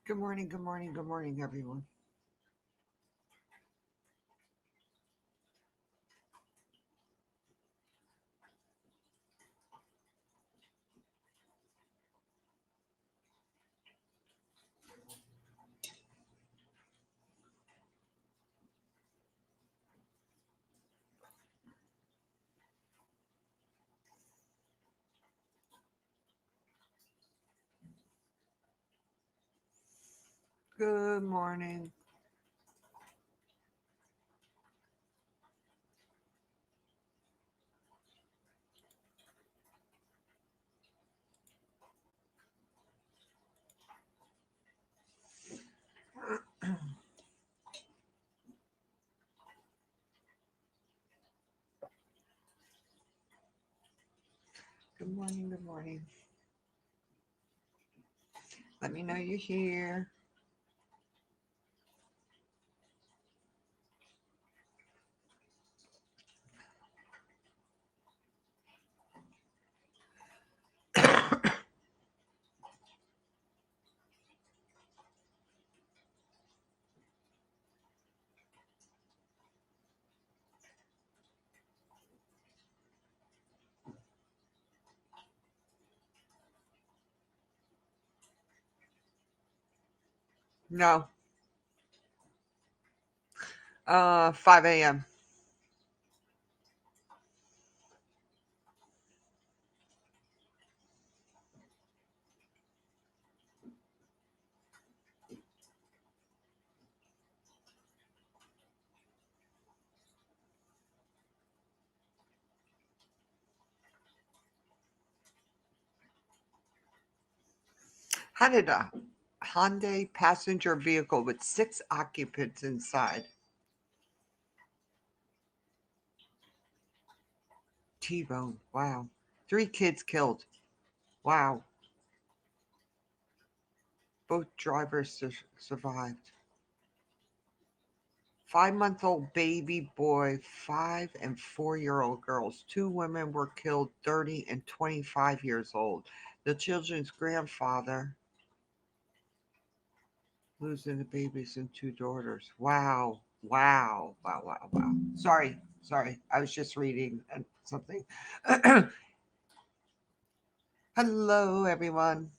Good morning, good morning, good morning, everyone. Good morning. Good morning, good morning. Let me know you're here. No, 5 a.m. How did a Hyundai passenger vehicle with 6 occupants inside T-bone? Wow. 3 kids killed. Wow. Both drivers survived. 5-month-old baby boy, 5 and 4-year-old girls. 2 women were killed, 30 and 25 years old. The children's grandfather losing the babies and 2 daughters. Wow. Wow. Wow. Wow. Wow. Sorry. Sorry. I was just reading something. Hello, everyone.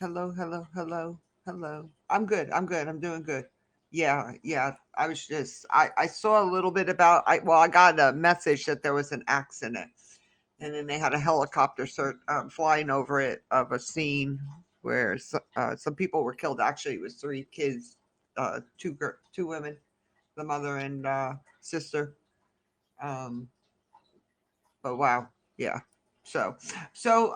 Hello. Hello. Hello. Hello. I'm good. I'm good. I'm doing good. Yeah. Yeah. I was just, I saw a little bit about, I got a message that there was an accident. And then they had a helicopter flying over it of a scene where some people were killed. Actually, it was 3 kids, two women, the mother and sister. Um, but wow, yeah. So, so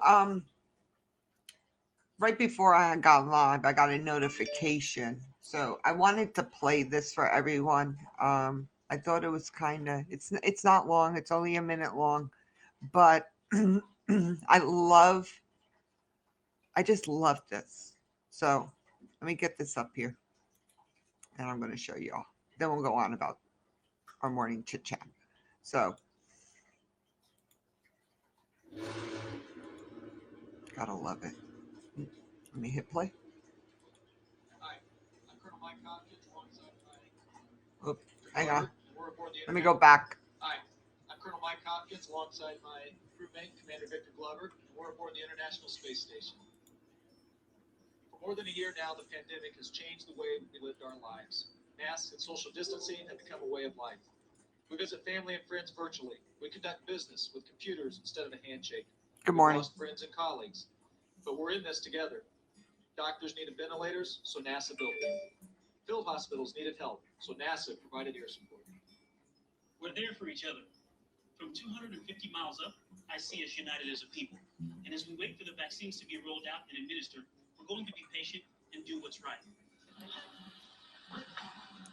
right before I got live, I got a notification. So I wanted to play this for everyone. I thought it was kind of it's not long. It's only a minute long, but I just love this. So let me get this up here and I'm going to show you all. Then we'll go on about our morning chit chat. So, gotta love it. Let me hit play. Oop, hang on. Let me go back. Hi, I'm Colonel Mike Hopkins alongside my crewmate, Commander Victor Glover, and we're aboard the International Space Station. For more than a year now, the pandemic has changed the way we lived our lives. Masks and social distancing have become a way of life. We visit family and friends virtually. We conduct business with computers instead of a handshake. Good morning. We've lost friends and colleagues, but we're in this together. Doctors needed ventilators, so NASA built them. Field hospitals needed help, so NASA provided air support. We're there for each other. From 250 miles up, I see us united as a people. And as we wait for the vaccines to be rolled out and administered, we're going to be patient and do what's right.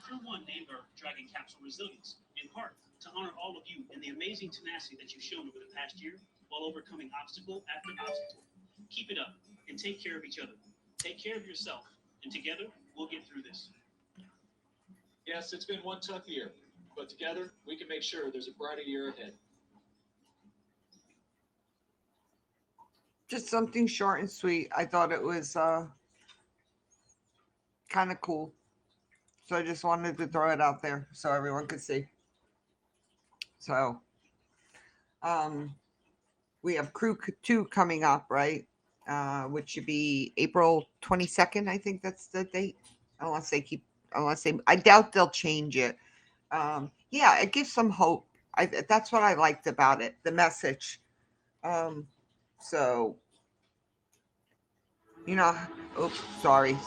Crew 1 named our Dragon capsule Resilience, in part to honor all of you and the amazing tenacity that you've shown over the past year while overcoming obstacle after obstacle. Keep it up and take care of each other. Take care of yourself, and together we'll get through this. Yes, it's been one tough year, but together we can make sure there's a brighter year ahead. Just something short and sweet. I thought it was kind of cool. So I just wanted to throw it out there so everyone could see. So um, we have Crew 2 coming up, right? Which should be April 22nd. I think that's the date. I doubt they'll change it. Yeah, it gives some hope. That's what I liked about it, the message. So, you know, oops, sorry.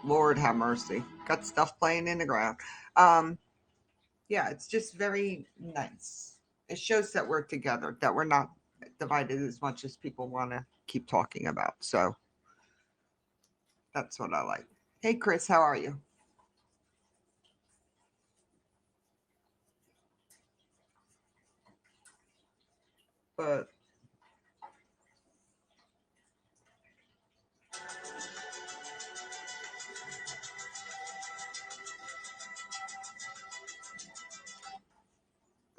Lord have mercy. Got stuff playing in the ground. Um, yeah, it's just very nice. It shows that we're together, that we're not divided as much as people want to keep talking about. So that's what I like. Hey, Chris, how are you? But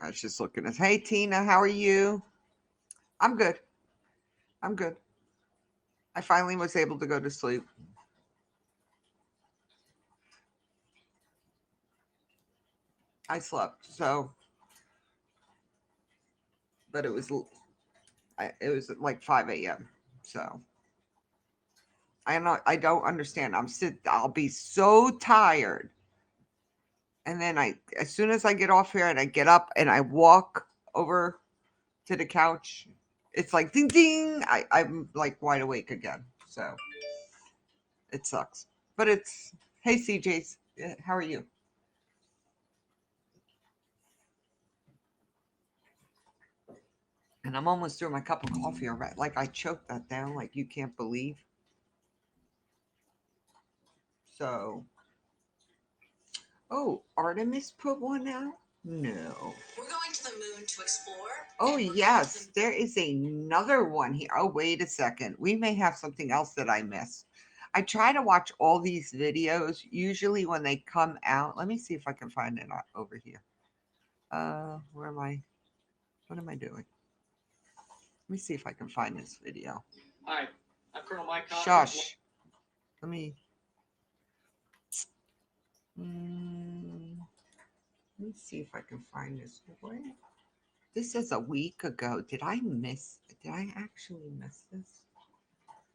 I was just looking at, hey, Tina, how are you? I'm good. I'm good. I finally was able to go to sleep. I slept, so, but it was like 5 a.m. So I don't understand. I'll be so tired. And then as soon as I get off here and I get up and I walk over to the couch, it's like ding ding. I'm like wide awake again. So it sucks. But hey CJ's, how are you? And I'm almost through my cup of coffee already. Like I choked that down like you can't believe. So oh, Artemis put one out? No. We're going to the moon to explore. Oh, yes. There is another one here. Oh, wait a second. We may have something else that I missed. I try to watch all these videos, usually when they come out. Let me see if I can find it over here. Where am I? What am I doing? Let me see if I can find this video. Hi, I'm Colonel Mike Cox. Shush. Let me. Let me see if I can find this. Where? This is a week ago. Did I actually miss this?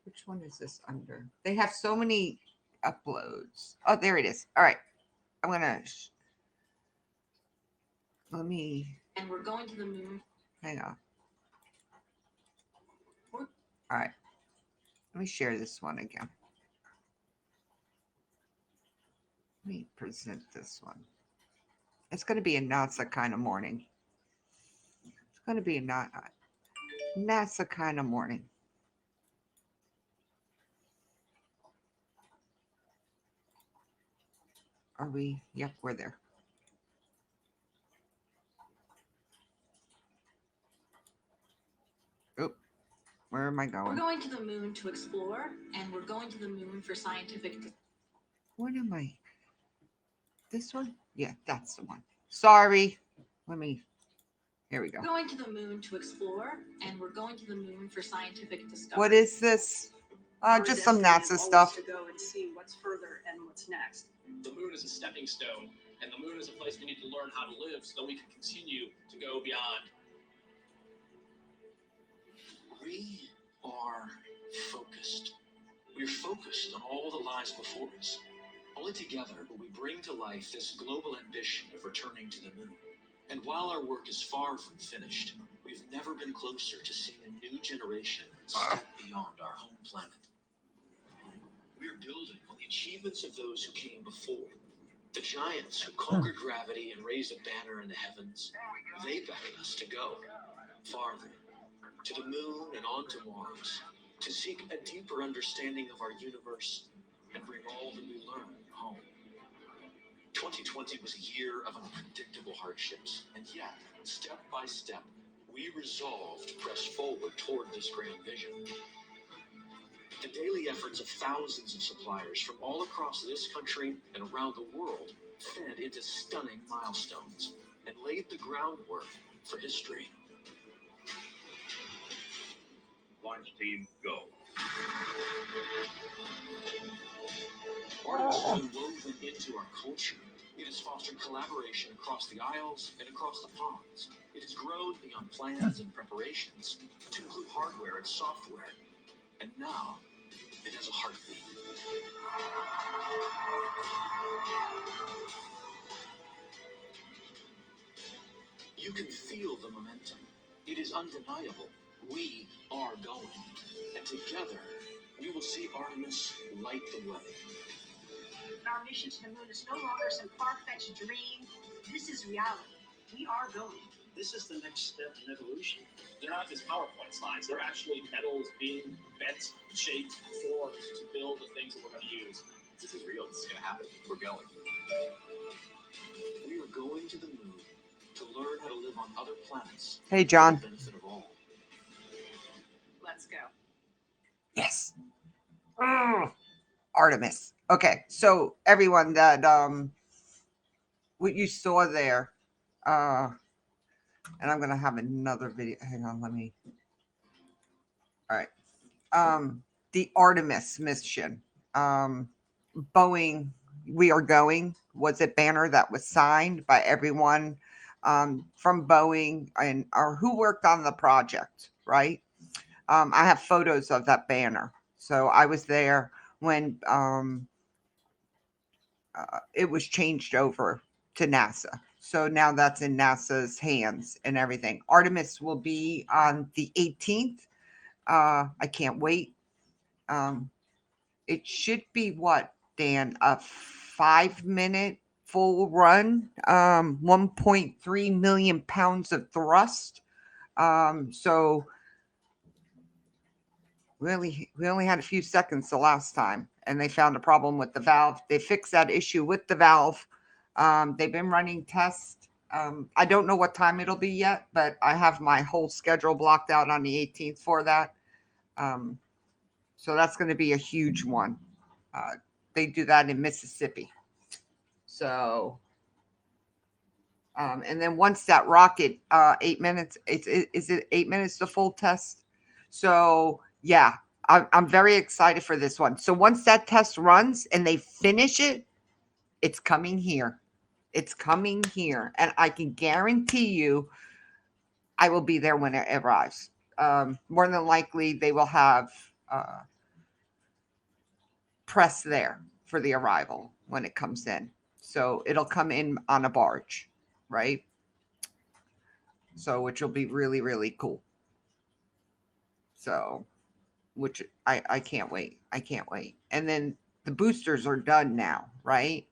Which one is this under? They have so many uploads. Oh, there it is. All right. I'm going to. Let me. And we're going to the moon. Hang on. All right. Let me share this one again. Let me present this one. It's going to be a NASA kind of morning. It's going to be a NASA kind of morning. Are we? Yep, we're there. Oop. Where am I going? We're going to the moon to explore, and we're going to the moon for scientific. What am I? This one? Yeah, that's the one. Sorry. Here we go. We're going to the moon to explore, and we're going to the moon for scientific discovery. What is this? Just some NASA stuff. To go and see what's further and what's next. The moon is a stepping stone, and the moon is a place we need to learn how to live so that we can continue to go beyond. We are focused. We're focused on all that lies before us. Only together will we bring to life this global ambition of returning to the moon. And while our work is far from finished, we've never been closer to seeing a new generation step beyond our home planet. We're building on the achievements of those who came before. The giants who conquered gravity and raised a banner in the heavens. They beckon us to go farther, to the moon and on to Mars, to seek a deeper understanding of our universe and bring all that we learn home. 2020 was a year of unpredictable hardships, and yet, step by step, we resolved to press forward toward this grand vision. The daily efforts of thousands of suppliers from all across this country and around the world fed into stunning milestones and laid the groundwork for history. Launch team, go. Artemis has been woven into our culture. It has fostered collaboration across the aisles and across the ponds. It has grown beyond plans and preparations to include hardware and software. And now, it has a heartbeat. You can feel the momentum. It is undeniable. We are going. And together, we will see Artemis light the way. Our mission to the moon is no longer some far-fetched dream. This is reality. We are going. This is the next step in evolution. They're not just PowerPoint slides. They're actually metals being bent, shaped, formed to build the things that we're going to use. This is real. This is going to happen. We're going. We are going to the moon to learn how to live on other planets. Hey, John. For the benefit of all. Let's go. Yes. Artemis. Okay, so everyone that what you saw there, and I'm gonna have another video. Hang on, let me. All right. The Artemis mission. Boeing, we are going, was a banner that was signed by everyone from Boeing and or who worked on the project, right? I have photos of that banner. So I was there when it was changed over to NASA. So now that's in NASA's hands and everything. Artemis will be on the 18th. I can't wait. It should be what, Dan? A 5-minute full run, 1.3 million pounds of thrust. So we only had a few seconds the last time, and they found a problem with the valve. They fixed that issue with the valve. They've been running tests. I don't know what time it'll be yet, but I have my whole schedule blocked out on the 18th for that. So that's going to be a huge one. They do that in Mississippi. So, and then once that rocket, 8 minutes, is it 8 minutes to full test? So, yeah, I'm very excited for this one. So once that test runs and they finish it, it's coming here. It's coming here. And I can guarantee you I will be there when it arrives. More than likely, they will have press there for the arrival when it comes in. So it'll come in on a barge, right? So which will be really, really cool. So which I can't wait. I can't wait. And then the boosters are done now, right?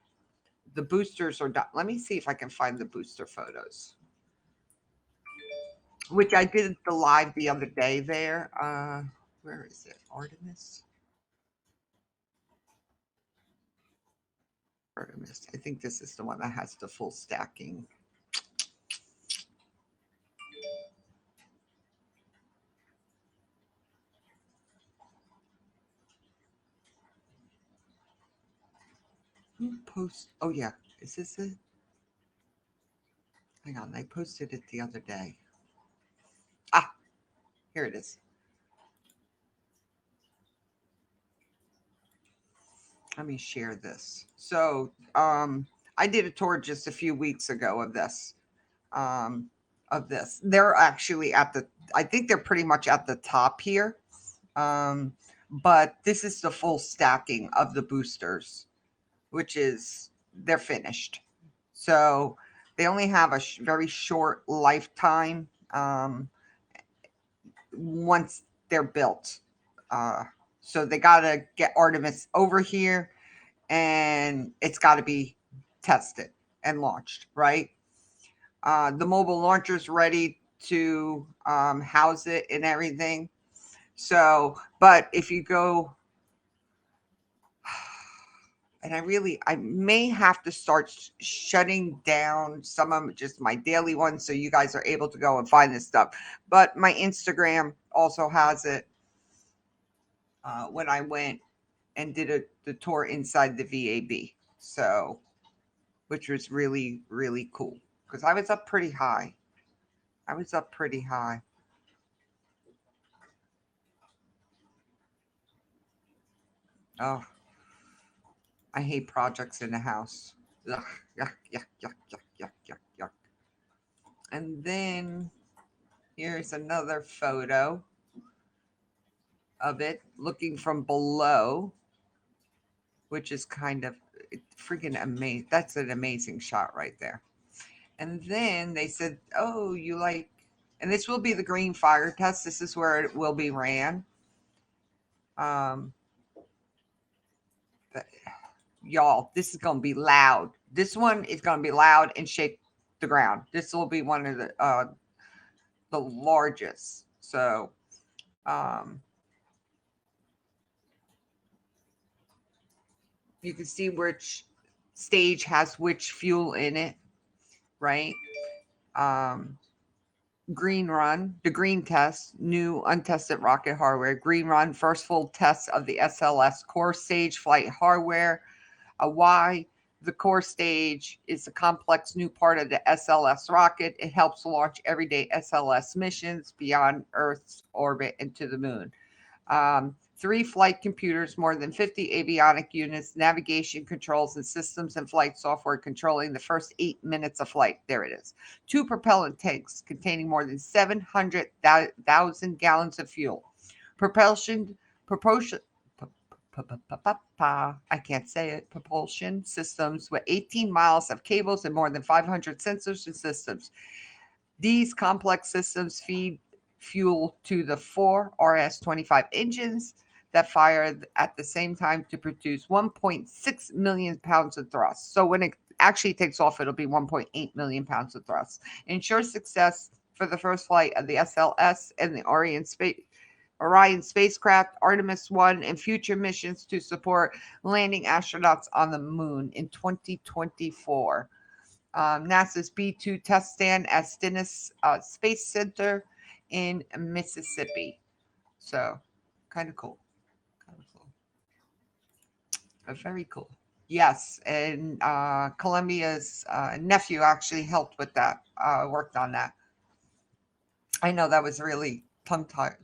The boosters are done. Let me see if I can find the booster photos. Which I did the live the other day there. Where is it? Artemis. Artemis. I think this is the one that has the full stacking. Who post? Oh yeah, is this it? Hang on, they posted it the other day. Ah, here it is. Let me share this. So, I did a tour just a few weeks ago of this. They're actually at the. I think they're pretty much at the top here. But this is the full stacking of the boosters, which is they're finished. So they only have a very short lifetime once they're built. So they got to get Artemis over here and it's got to be tested and launched, right? The mobile launcher's ready to house it and everything. So, but if you go, and I may have to start shutting down some of just my daily ones so you guys are able to go and find this stuff. But my Instagram also has it when I went and did the tour inside the VAB. So, which was really, really cool because I was up pretty high. Oh, I hate projects in the house. Ugh, yuck, yuck, yuck, yuck, yuck, yuck, yuck. And then here's another photo of it looking from below, which is kind of freaking amazing. That's an amazing shot right there. And then they said, oh, you like, and this will be the green fire test. This is where it will be ran. But y'all, this is going to be loud. This one is going to be loud and shake the ground. This will be one of the largest. So, you can see which stage has which fuel in it, right? Green Run, the green test, new untested rocket hardware. Green Run, first full test of the SLS core stage flight hardware. Why? The core stage is a complex new part of the SLS rocket. It helps launch everyday SLS missions beyond Earth's orbit and to the moon. 3 flight computers, more than 50 avionic units, navigation controls and systems and flight software controlling the first 8 minutes of flight. There it is. 2 propellant tanks containing more than 700,000 gallons of fuel. Propulsion I can't say it. Propulsion systems with 18 miles of cables and more than 500 sensors and systems. These complex systems feed fuel to the 4 RS-25 engines that fire at the same time to produce 1.6 million pounds of thrust. So when it actually takes off, it'll be 1.8 million pounds of thrust. Ensure success for the first flight of the SLS and the Orion spacecraft, Artemis 1, and future missions to support landing astronauts on the moon in 2024. NASA's B-2 test stand at Stennis Space Center in Mississippi. So, kind of cool. Very cool. Yes, and Columbia's nephew actually helped with that, worked on that. I know that was really tongue-tied.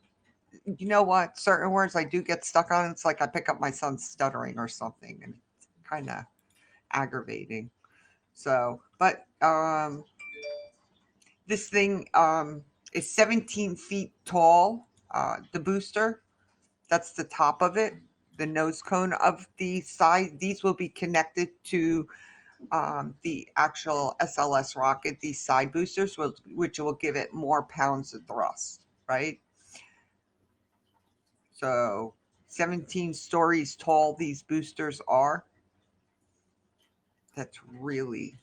You know what? Certain words I do get stuck on. It's like I pick up my son stuttering or something, and it's kind of aggravating. So, but this thing is 17 feet tall. The booster, that's the top of it. The nose cone of the side. These will be connected to the actual SLS rocket. These side boosters, which will give it more pounds of thrust, right? So 17 stories tall these boosters are. That's really,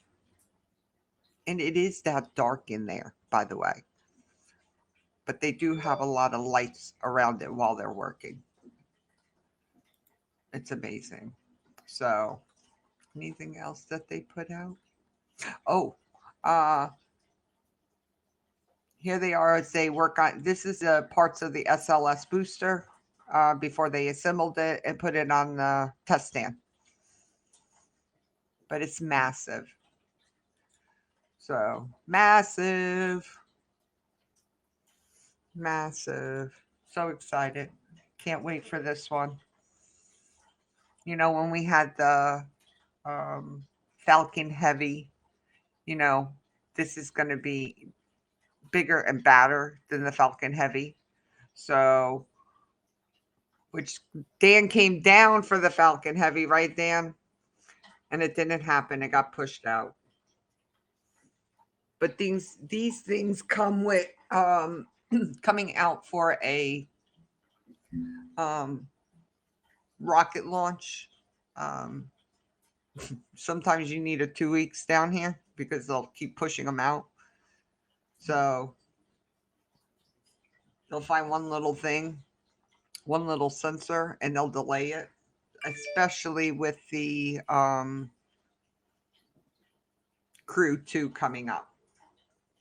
and it is that dark in there, by the way. But they do have a lot of lights around it while they're working. It's amazing. So, anything else that they put out? Oh, here they are as they work on, this is parts of the SLS booster before they assembled it and put it on the test stand. But it's massive. So, massive. So excited. Can't wait for this one. You know, when we had the Falcon Heavy, you know, this is going to be bigger and badder than the Falcon Heavy. So, which Dan came down for the Falcon Heavy, right, Dan? And it didn't happen. It got pushed out. But these things come with coming out for a rocket launch. Sometimes you need a 2 weeks down here because they'll keep pushing them out. So they'll find one little thing, one little sensor, and they'll delay it, especially with the Crew 2 coming up.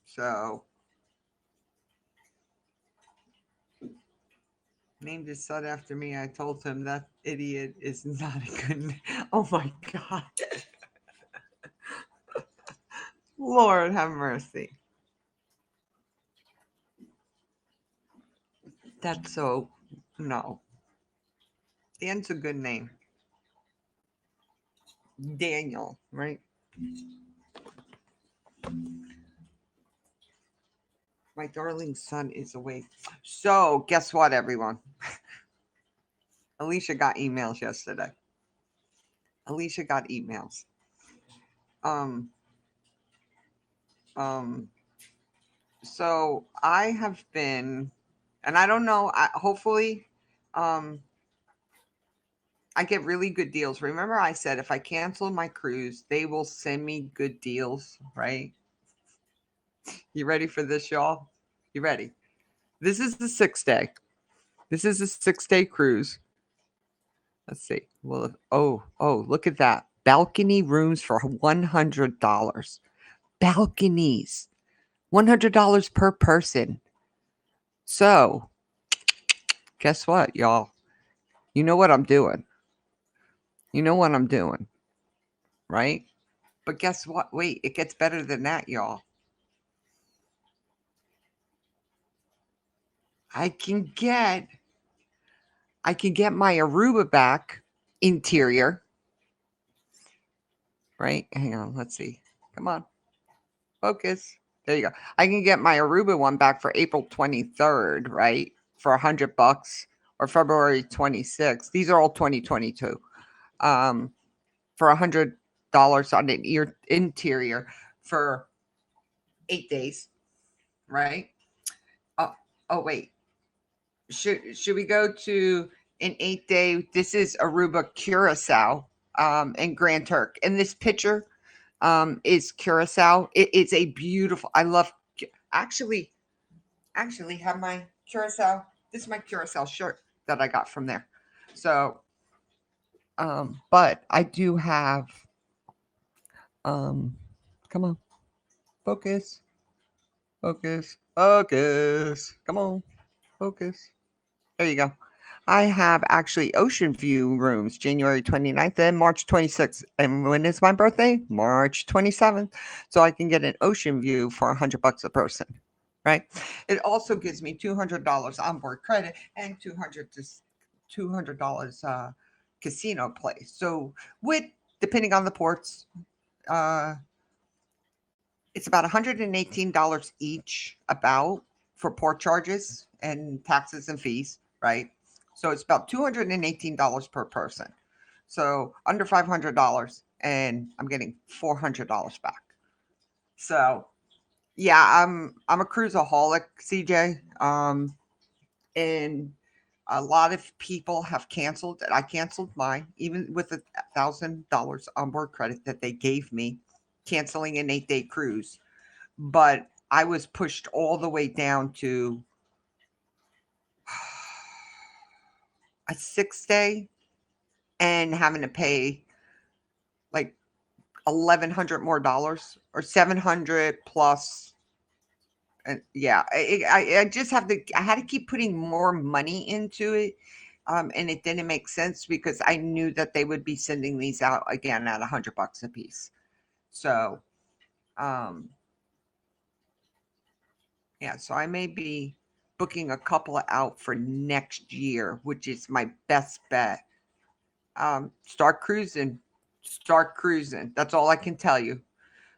So named his son after me. I told him that idiot is not a good. Oh my God. Lord have mercy. That's so, no. Dan's a good name. Daniel, right? My darling son is awake. So, guess what, everyone? Alicia got emails yesterday. Alicia got emails. Um, um, so I have been, and I don't know, hopefully, I get really good deals. Remember, I said if I cancel my cruise, they will send me good deals, right? You ready for this, y'all? You ready? This is the 6-day. This is a 6-day cruise. Let's see. Well, look at that. Balcony rooms for $100. Balconies. $100 per person. So, guess what, y'all? You know what I'm doing. You know what I'm doing, right? But guess what? Wait, it gets better than that, y'all. I can get my Aruba back interior. Right? Hang on, let's see. Come on. Focus. There you go. I can get my Aruba one back for April 23rd, right? For $100 or February 26th. These are all 2022. For $100 on an interior for 8 days, right? Oh wait. Should we go to an 8-day? This is Aruba Curacao and Grand Turk. And this picture is Curacao. It's a beautiful. I love. Actually have my Curacao. This is my Curacao shirt that I got from there. So, but I do have. Come on, focus. Come on, focus. There you go. I have actually Ocean View rooms January 29th and March 26th. And when is my birthday? March 27th. So I can get an Ocean View for $100 a person, right? It also gives me $200 onboard credit and $200 casino play. So depending on the ports, it's about $118 each for port charges and taxes and fees, right? So it's about $218 per person. So under $500, and I'm getting $400 back. So yeah, I'm a cruiseaholic, CJ. And a lot of people have canceled. I canceled mine, even with $1,000 onboard credit that they gave me, canceling an 8-day cruise. But I was pushed all the way down to a 6-day and having to pay like $1,100 more dollars or $700 plus. And yeah, I just I had to keep putting more money into it. And it didn't make sense because I knew that they would be sending these out again at $100 a piece. So, yeah, so I may be booking a couple out for next year, which is my best bet. Start cruising. That's all I can tell you.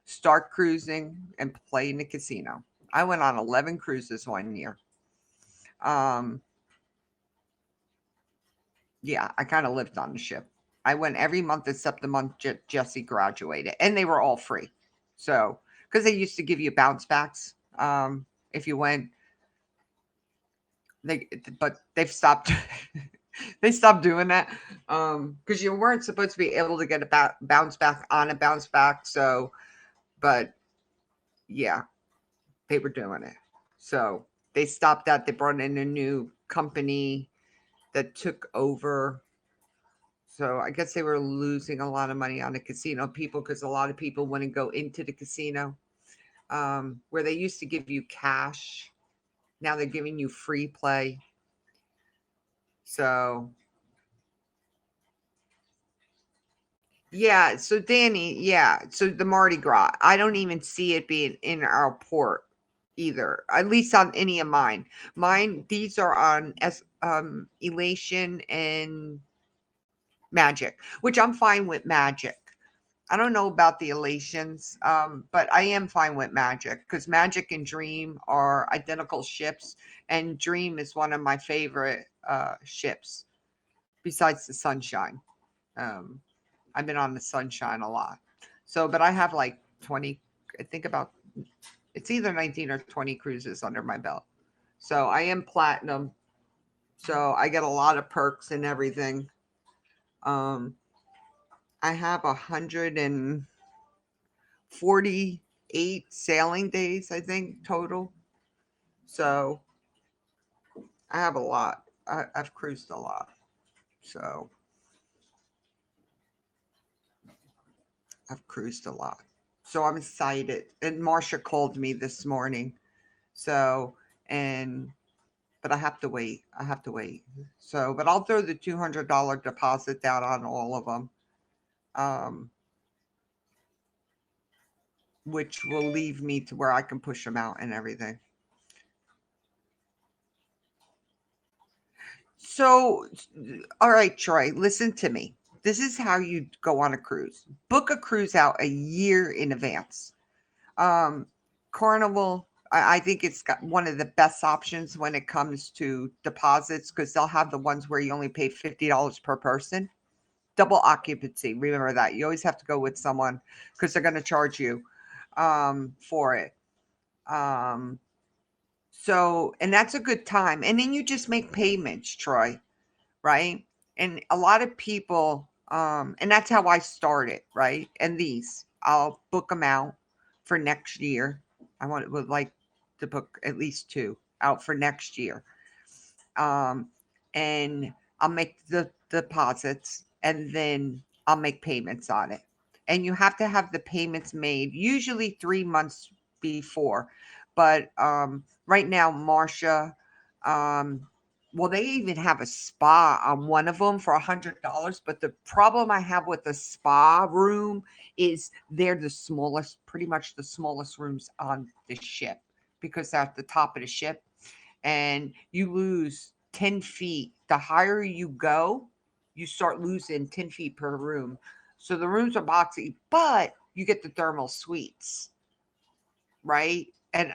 Start cruising and play in the casino. I went on 11 cruises one year. Yeah, I kind of lived on the ship. I went every month except the month Jesse graduated, and they were all free. So, because they used to give you bounce backs if you went. But they've stopped. They stopped doing that because you weren't supposed to be able to get a bounce back on a bounce back. So, but yeah, they were doing it. So they stopped that. They brought in a new company that took over. So I guess they were losing a lot of money on the casino people because a lot of people wouldn't go into the casino where they used to give you cash. Now they're giving you free play. So yeah, so Danny, yeah, so the Mardi Gras, I don't even see it being in our port either, at least on any of mine. These are on Elation and Magic, which I'm fine with Magic. I don't know about the Elations, but I am fine with Magic because Magic and Dream are identical ships, and Dream is one of my favorite ships besides the Sunshine. Um, I've been on the Sunshine a lot. So, but I have like 20, I think about, it's either 19 or 20 cruises under my belt. So I am platinum. So I get a lot of perks and everything. Um, I have 148 sailing days, I think, total. So I have a lot. I've cruised a lot. So I've cruised a lot. So I'm excited. And Marcia called me this morning. So, and, but I have to wait. I have to wait. So, but I'll throw the $200 deposit down on all of them. Which will leave me to where I can push them out and everything. So, all right, Troy, listen to me. This is how you go on a cruise. Book a cruise out a year in advance. Carnival, I think it's got one of the best options when it comes to deposits because they'll have the ones where you only pay $50 per person. Double occupancy. Remember that. You always have to go with someone because they're going to charge you for it. So, and that's a good time. And then you just make payments, Troy, right? And a lot of people, and that's how I started, right? And these, I'll book them out for next year. Would like to book at least 2 out for next year. And I'll make the deposits and then I'll make payments on it. And you have to have the payments made usually 3 months before. But right now, Marcia, well, they even have a spa on one of them for $100. But the problem I have with the spa room is they're the smallest, pretty much the smallest rooms on the ship because they're at the top of the ship. And you lose 10 feet. The higher you go, you start losing 10 feet per room. So the rooms are boxy, but you get the thermal suites, right? And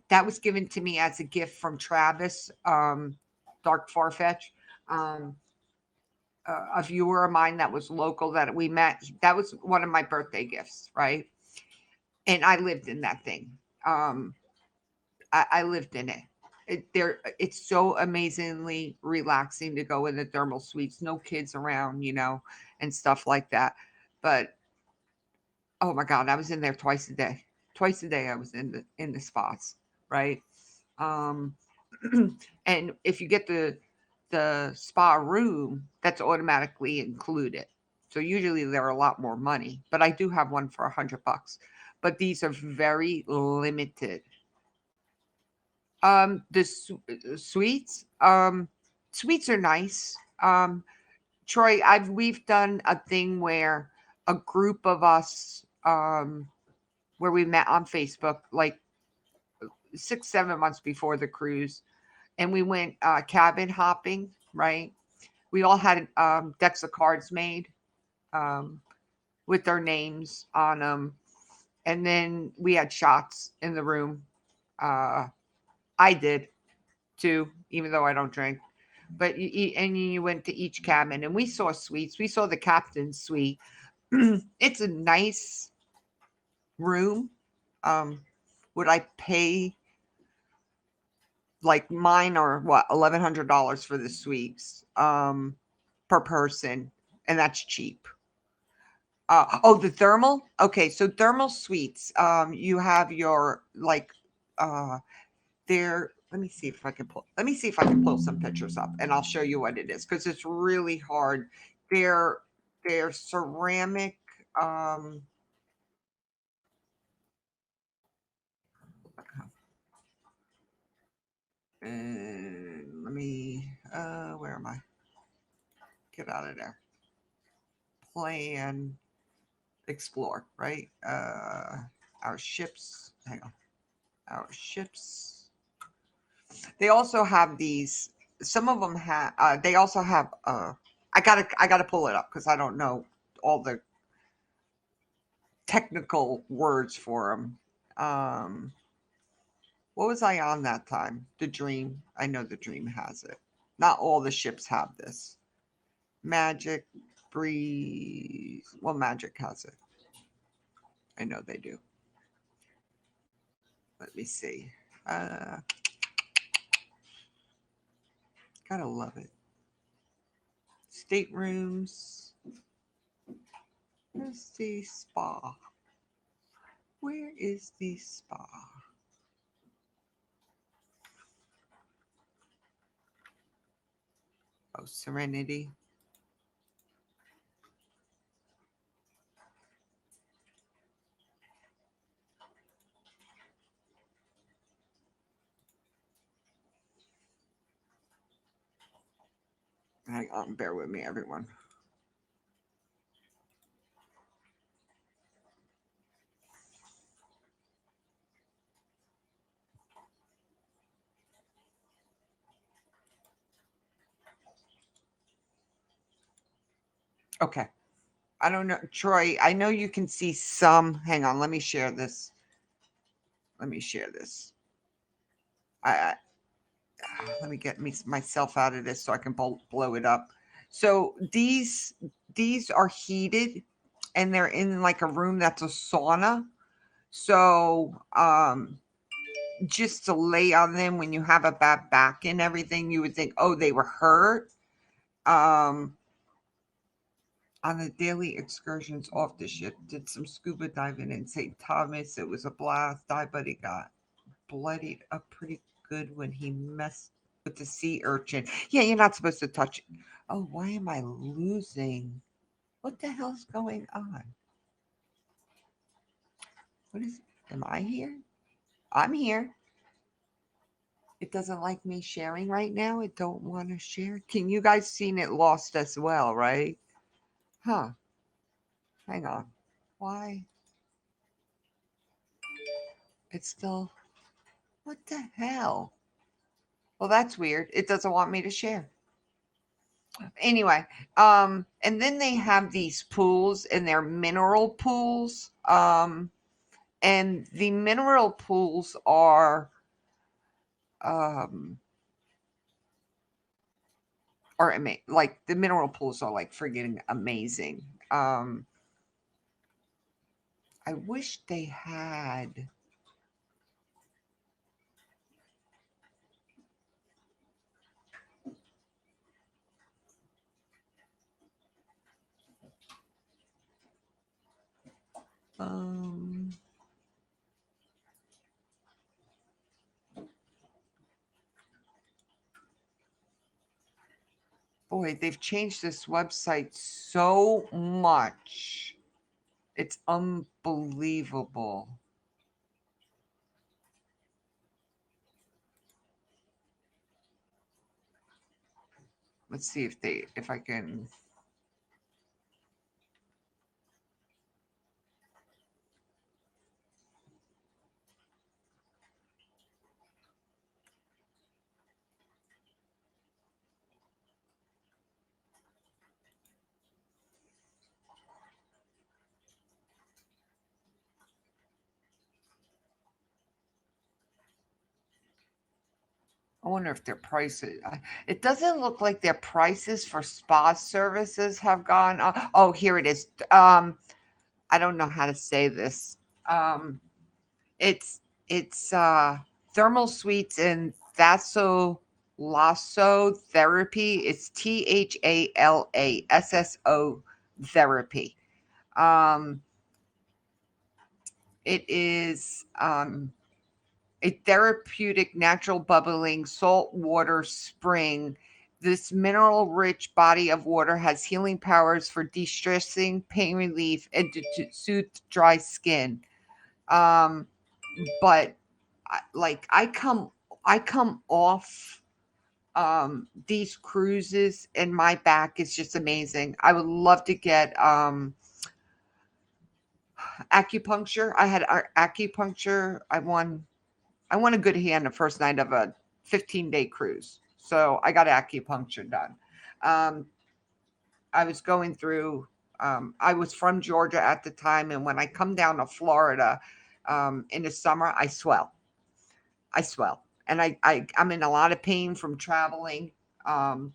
that was given to me as a gift from Travis, Dark Farfetch, a viewer of mine that was local that we met. That was one of my birthday gifts, right? And I lived in that thing. I lived in it. It's so amazingly relaxing to go in the thermal suites. No kids around, and stuff like that. But oh my God, I was in there twice a day. Twice a day I was in the spots, right? And if you get the spa room, that's automatically included. So usually they're a lot more money, but I do have one for $100. But these are very limited. The sweets, sweets are nice. Troy, we've done a thing where a group of us, where we met on Facebook, like 6-7 months before the cruise, and we went cabin hopping. Right, we all had decks of cards made with their names on them, and then we had shots in the room. I did too, even though I don't drink. But you went to each cabin, and we saw suites. We saw the captain's suite. It's a nice room. Would I pay like mine or what $1,100 for the suites per person, and that's cheap. The thermal. Okay, so thermal suites. You have your like there. Let me see if I can pull some pictures up and I'll show you what it is because it's really hard. They're ceramic. And let me where am I? Get out of there. Plan, explore, right? Our ships. Hang on. Our ships. They also have these. Some of them have. They also have. I gotta pull it up because I don't know all the technical words for them. What was I on that time? The Dream. I know the Dream has it. Not all the ships have this. Magic, Breeze. Well, Magic has it. I know they do. Let me see. Gotta love it. Staterooms. Where's the spa? Where is the spa? Oh, Serenity. Hang on, bear with me, everyone. Okay. I don't know, Troy. I know you can see some. Hang on, let me share this. Let me share this. Let me get myself out of this so I can blow it up. So these are heated, and they're in like a room that's a sauna. So just to lay on them when you have a bad back and everything, you would think, oh, they were hurt. On the daily excursions off the ship, did some scuba diving in St. Thomas. It was a blast. But he got bloodied up pretty good when he messed with the sea urchin. Yeah, you're not supposed to touch it. Oh, why am I losing? What the hell's going on? What is? Am I here? I'm here. It doesn't like me sharing right now. It don't want to share. Can you guys seen it lost as well, right? Huh. Hang on. Why? It's still. What the hell? Well, that's weird. It doesn't want me to share. Anyway, and then they have these pools, and they're mineral pools. And the mineral pools are like the mineral pools are like friggin' amazing. I wish they had. Boy, they've changed this website so much. It's unbelievable. Let's see if I can. I wonder if their prices. It doesn't look like their prices for spa services have gone up. Oh, here it is. I don't know how to say this. It's thermal suites and thalassotherapi. It's THALASSO therapy. It is a therapeutic, natural, bubbling saltwater spring. This mineral rich body of water has healing powers for de-stressing, pain relief, and to soothe dry skin. But I come off these cruises, and my back is just amazing. I would love to get acupuncture. I had acupuncture. I won a good hand the first night of a 15-day cruise. So I got acupuncture done. I was going through I was from Georgia at the time, and when I come down to Florida in the summer, I swell. I swell, and I'm in a lot of pain from traveling. Um,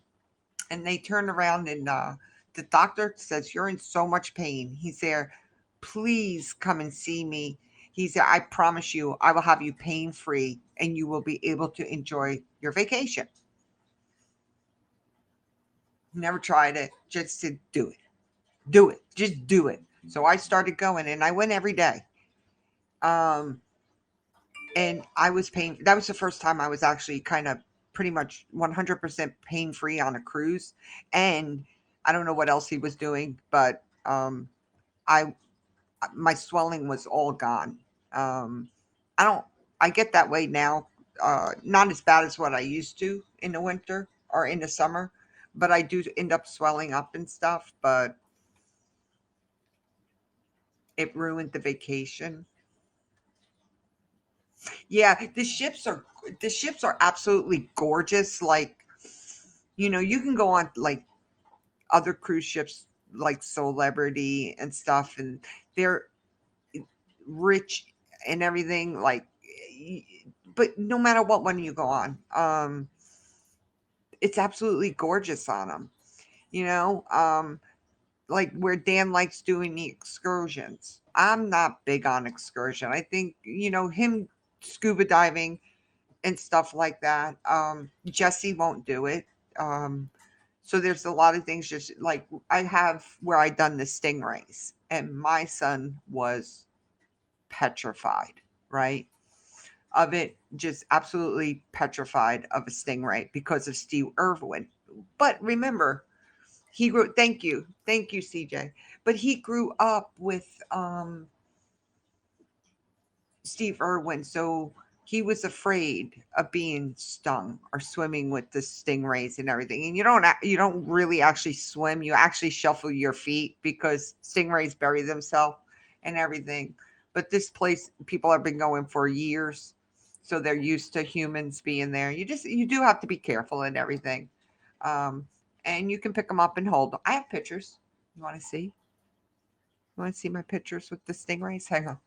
and they turn around and the doctor says, "You're in so much pain." He's there. "Please come and see me." He said, "I promise you, I will have you pain free, and you will be able to enjoy your vacation." Never tried it, just to do it. Do it. Just do it. So I started going, and I went every day. Um, and I was pain. That was the first time I was actually kind of pretty much 100% pain free on a cruise. And I don't know what else he was doing, but I my swelling was all gone. Um, I don't. I get that way now. Not as bad as what I used to in the winter or in the summer, but I do end up swelling up and stuff. But it ruined the vacation. Yeah, the ships are absolutely gorgeous. Like, you can go on like other cruise ships like Celebrity and stuff, and they're rich and everything. Like, but no matter what one you go on, it's absolutely gorgeous on them. You know, like where Dan likes doing the excursions. I'm not big on excursion. I think him scuba diving and stuff like that. Jesse won't do it. Um, so there's a lot of things just like I have where I done the stingrays, and my son was petrified, right? Of it, just absolutely petrified of a stingray because of Steve Irwin. But remember, he grew. Thank you, CJ. But he grew up with Steve Irwin, so he was afraid of being stung or swimming with the stingrays and everything. And you don't really actually swim. You actually shuffle your feet because stingrays bury themselves and everything. But this place, people have been going for years, so they're used to humans being there. You do have to be careful and everything. Um, and you can pick them up and hold them. I have pictures. You want to see? You want to see my pictures with the stingrays? Hang on.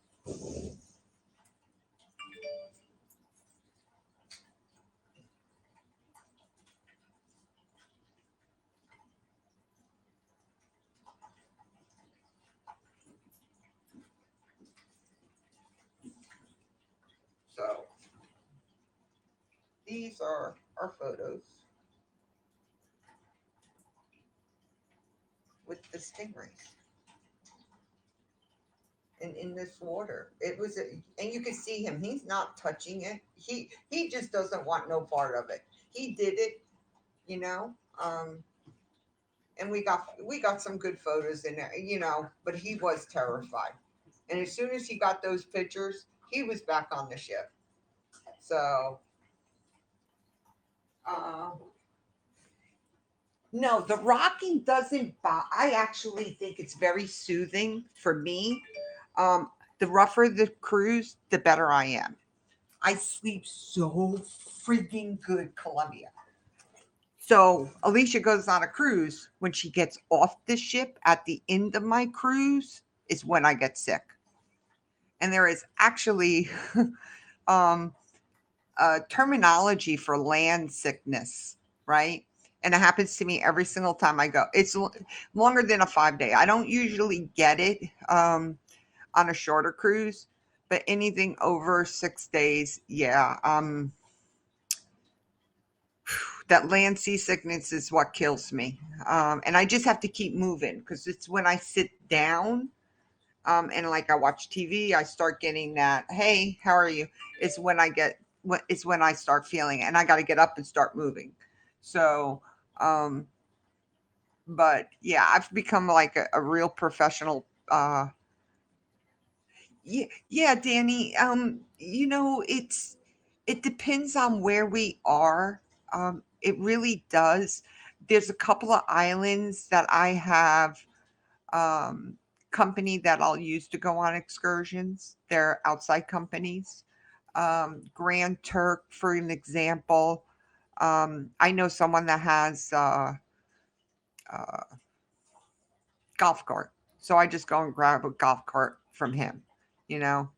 So these are our photos with the stingrays and in this water. And you can see him. He's not touching it. He just doesn't want no part of it. He did it, you know. Um, and we got some good photos in there, But he was terrified. And as soon as he got those pictures, he was back on the ship. So, uh, no, the rocking doesn't. I actually think it's very soothing for me. Um, the rougher the cruise, the better I am. I sleep so freaking good, Columbia. So Alicia goes on a cruise. When she gets off the ship at the end of my cruise, is when I get sick. And there is actually um, a terminology for land sickness, right? And it happens to me every single time I go. It's longer than a 5 day. I don't usually get it on a shorter cruise, but anything over 6 days, yeah. That land seasickness is what kills me. And I just have to keep moving because it's when I sit down and like I watch TV, I start getting that, "Hey, how are you?" It's when I start feeling it, and I got to get up and start moving. So, um, but yeah, I've become like a real professional. Yeah, yeah, Danny. It depends on where we are. It really does. There's a couple of islands that I have company that I'll use to go on excursions. They're outside companies. Grand Turk, for an example. I know someone that has uh, golf cart. So I just go and grab a golf cart from him, you know,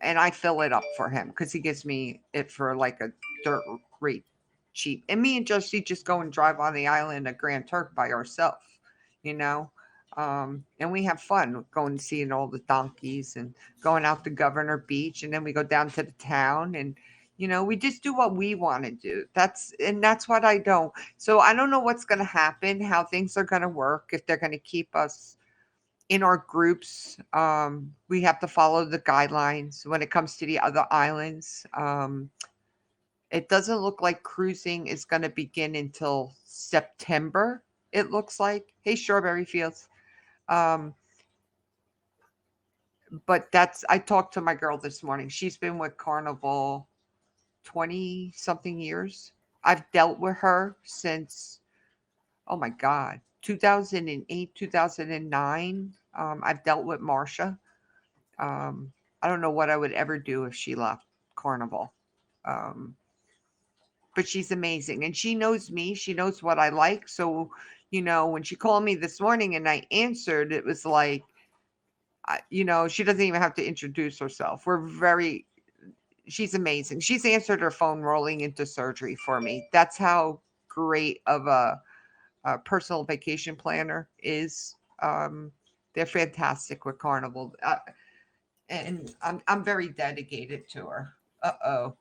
and I fill it up for him because he gives me it for like a dirt rate cheap. And me and Josie just go and drive on the island of Grand Turk by ourselves, you know. And we have fun going and seeing all the donkeys and going out to Governor Beach, and then we go down to the town, and you know, we just do what we want to do. That's what I don't. So I don't know what's going to happen, how things are going to work, if they're going to keep us in our groups. We have to follow the guidelines when it comes to the other islands. It doesn't look like cruising is going to begin until September. It looks like. Hey, Strawberry Fields. Um, but I talked to my girl this morning. She's been with Carnival 20 something years. I've dealt with her since, oh my God, 2008, 2009. I've dealt with Marsha. I don't know what I would ever do if she left Carnival. But she's amazing, and she knows me. She knows what I like. So, you know, when she called me this morning and I answered, it was like, you know, she doesn't even have to introduce herself. She's amazing. She's answered her phone rolling into surgery for me. That's how great of a personal vacation planner is. They're fantastic with Carnival. And I'm very dedicated to her. Uh-oh.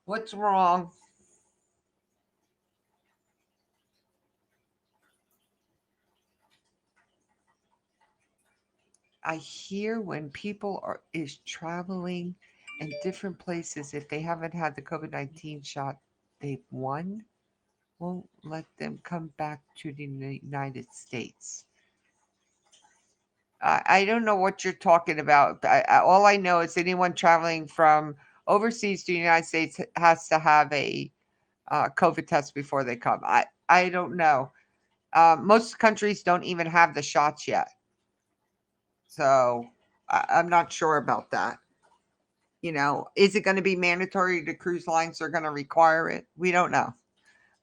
What's wrong? I hear when people is traveling in different places, if they haven't had the COVID-19 shot, they've won. Won't let them come back to the United States. I don't know what you're talking about. All I know is anyone traveling from overseas to the United States has to have a COVID test before they come. I don't know. Most countries don't even have the shots yet. So I'm not sure about that. You know, is it going to be mandatory? The cruise lines are going to require it? We don't know.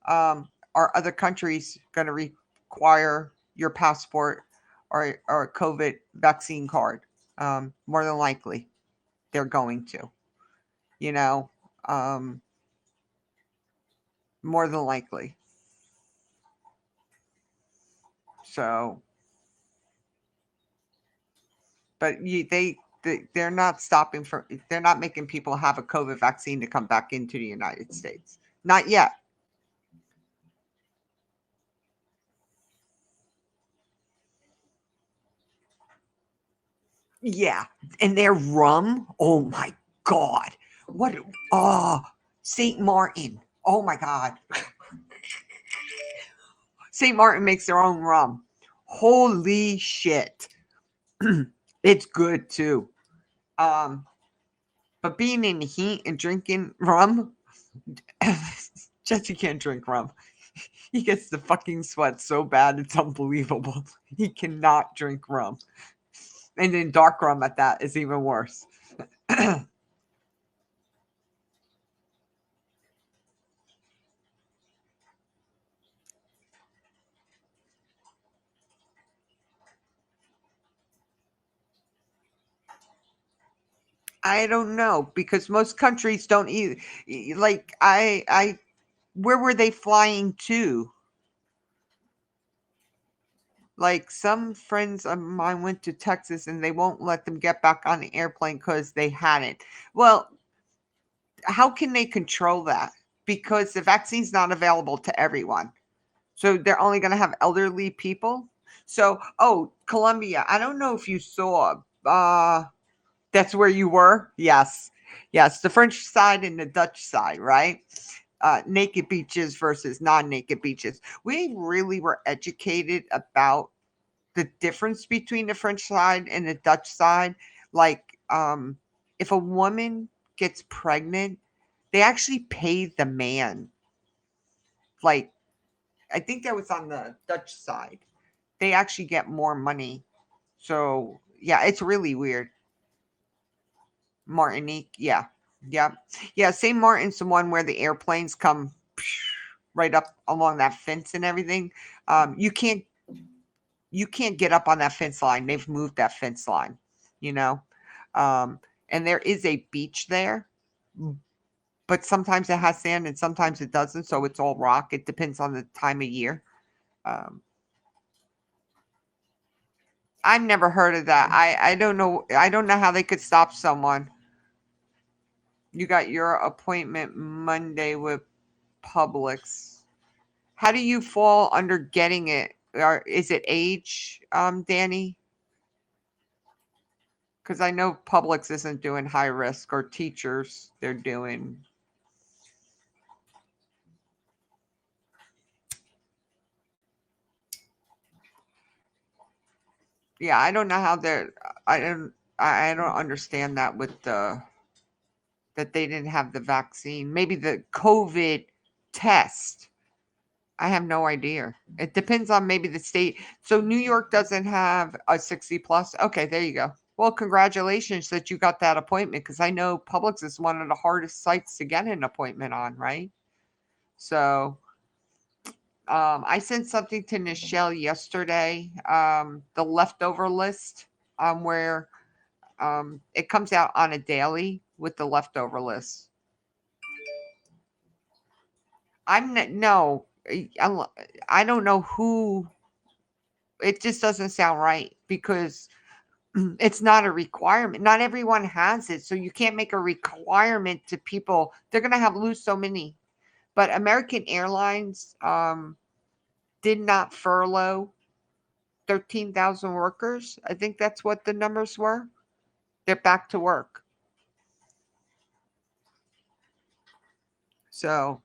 Are other countries going to require your passport or a COVID vaccine card? More than likely, they're going to. You know, more than likely. So, but they're not stopping for. They're not making people have a COVID vaccine to come back into the United States. Not yet. Yeah, and their rum. Oh my God! What? Oh, Saint Martin. Oh my God! Saint Martin makes their own rum. Holy shit! It's good too. Um, but being in the heat and drinking rum, Jesse can't drink rum. He gets the fucking sweat so bad it's unbelievable. He cannot drink rum, and then dark rum at that is even worse. I don't know because most countries don't eat. Like where were they flying to? Like some friends of mine went to Texas and they won't let them get back on the airplane because they hadn't. Well, how can they control that? Because the vaccine's not available to everyone. So they're only going to have elderly people. So, oh, Colombia. I don't know if you saw. That's where you were? Yes. Yes. The French side and the Dutch side, right? Naked beaches versus non-naked beaches. We really were educated about the difference between the French side and the Dutch side. Like, if a woman gets pregnant, they actually pay the man. Like, I think that was on the Dutch side. They actually get more money. So, yeah, it's really weird. Martinique, yeah. Yeah. Yeah, St. Martin's the one where the airplanes come right up along that fence and everything. You can't you can't get up on that fence line. They've moved that fence line, you know. And there is a beach there, but sometimes it has sand and sometimes it doesn't. So it's all rock. It depends on the time of year. I've never heard of that. I don't know. I don't know how they could stop someone. You got your appointment Monday with Publix. How do you fall under getting it? Or is it age, Danny? Because I know Publix isn't doing high risk, or teachers, they're doing. Yeah, I don't know how they're. I don't understand that with the that they didn't have the vaccine. Maybe the COVID test. I have no idea. It depends on maybe the state. So New York doesn't have a 60 plus. Okay, there you go. Well, congratulations that you got that appointment, because I know Publix is one of the hardest sites to get an appointment on, right? So I sent something to Nichelle yesterday, the leftover list, where it comes out on a daily with the leftover list. No, I don't know who. It just doesn't sound right, because it's not a requirement. Not everyone has it, so you can't make a requirement to people. They're going to have lose so many. But American Airlines did not furlough 13,000 workers. I think that's what the numbers were. They're back to work. So,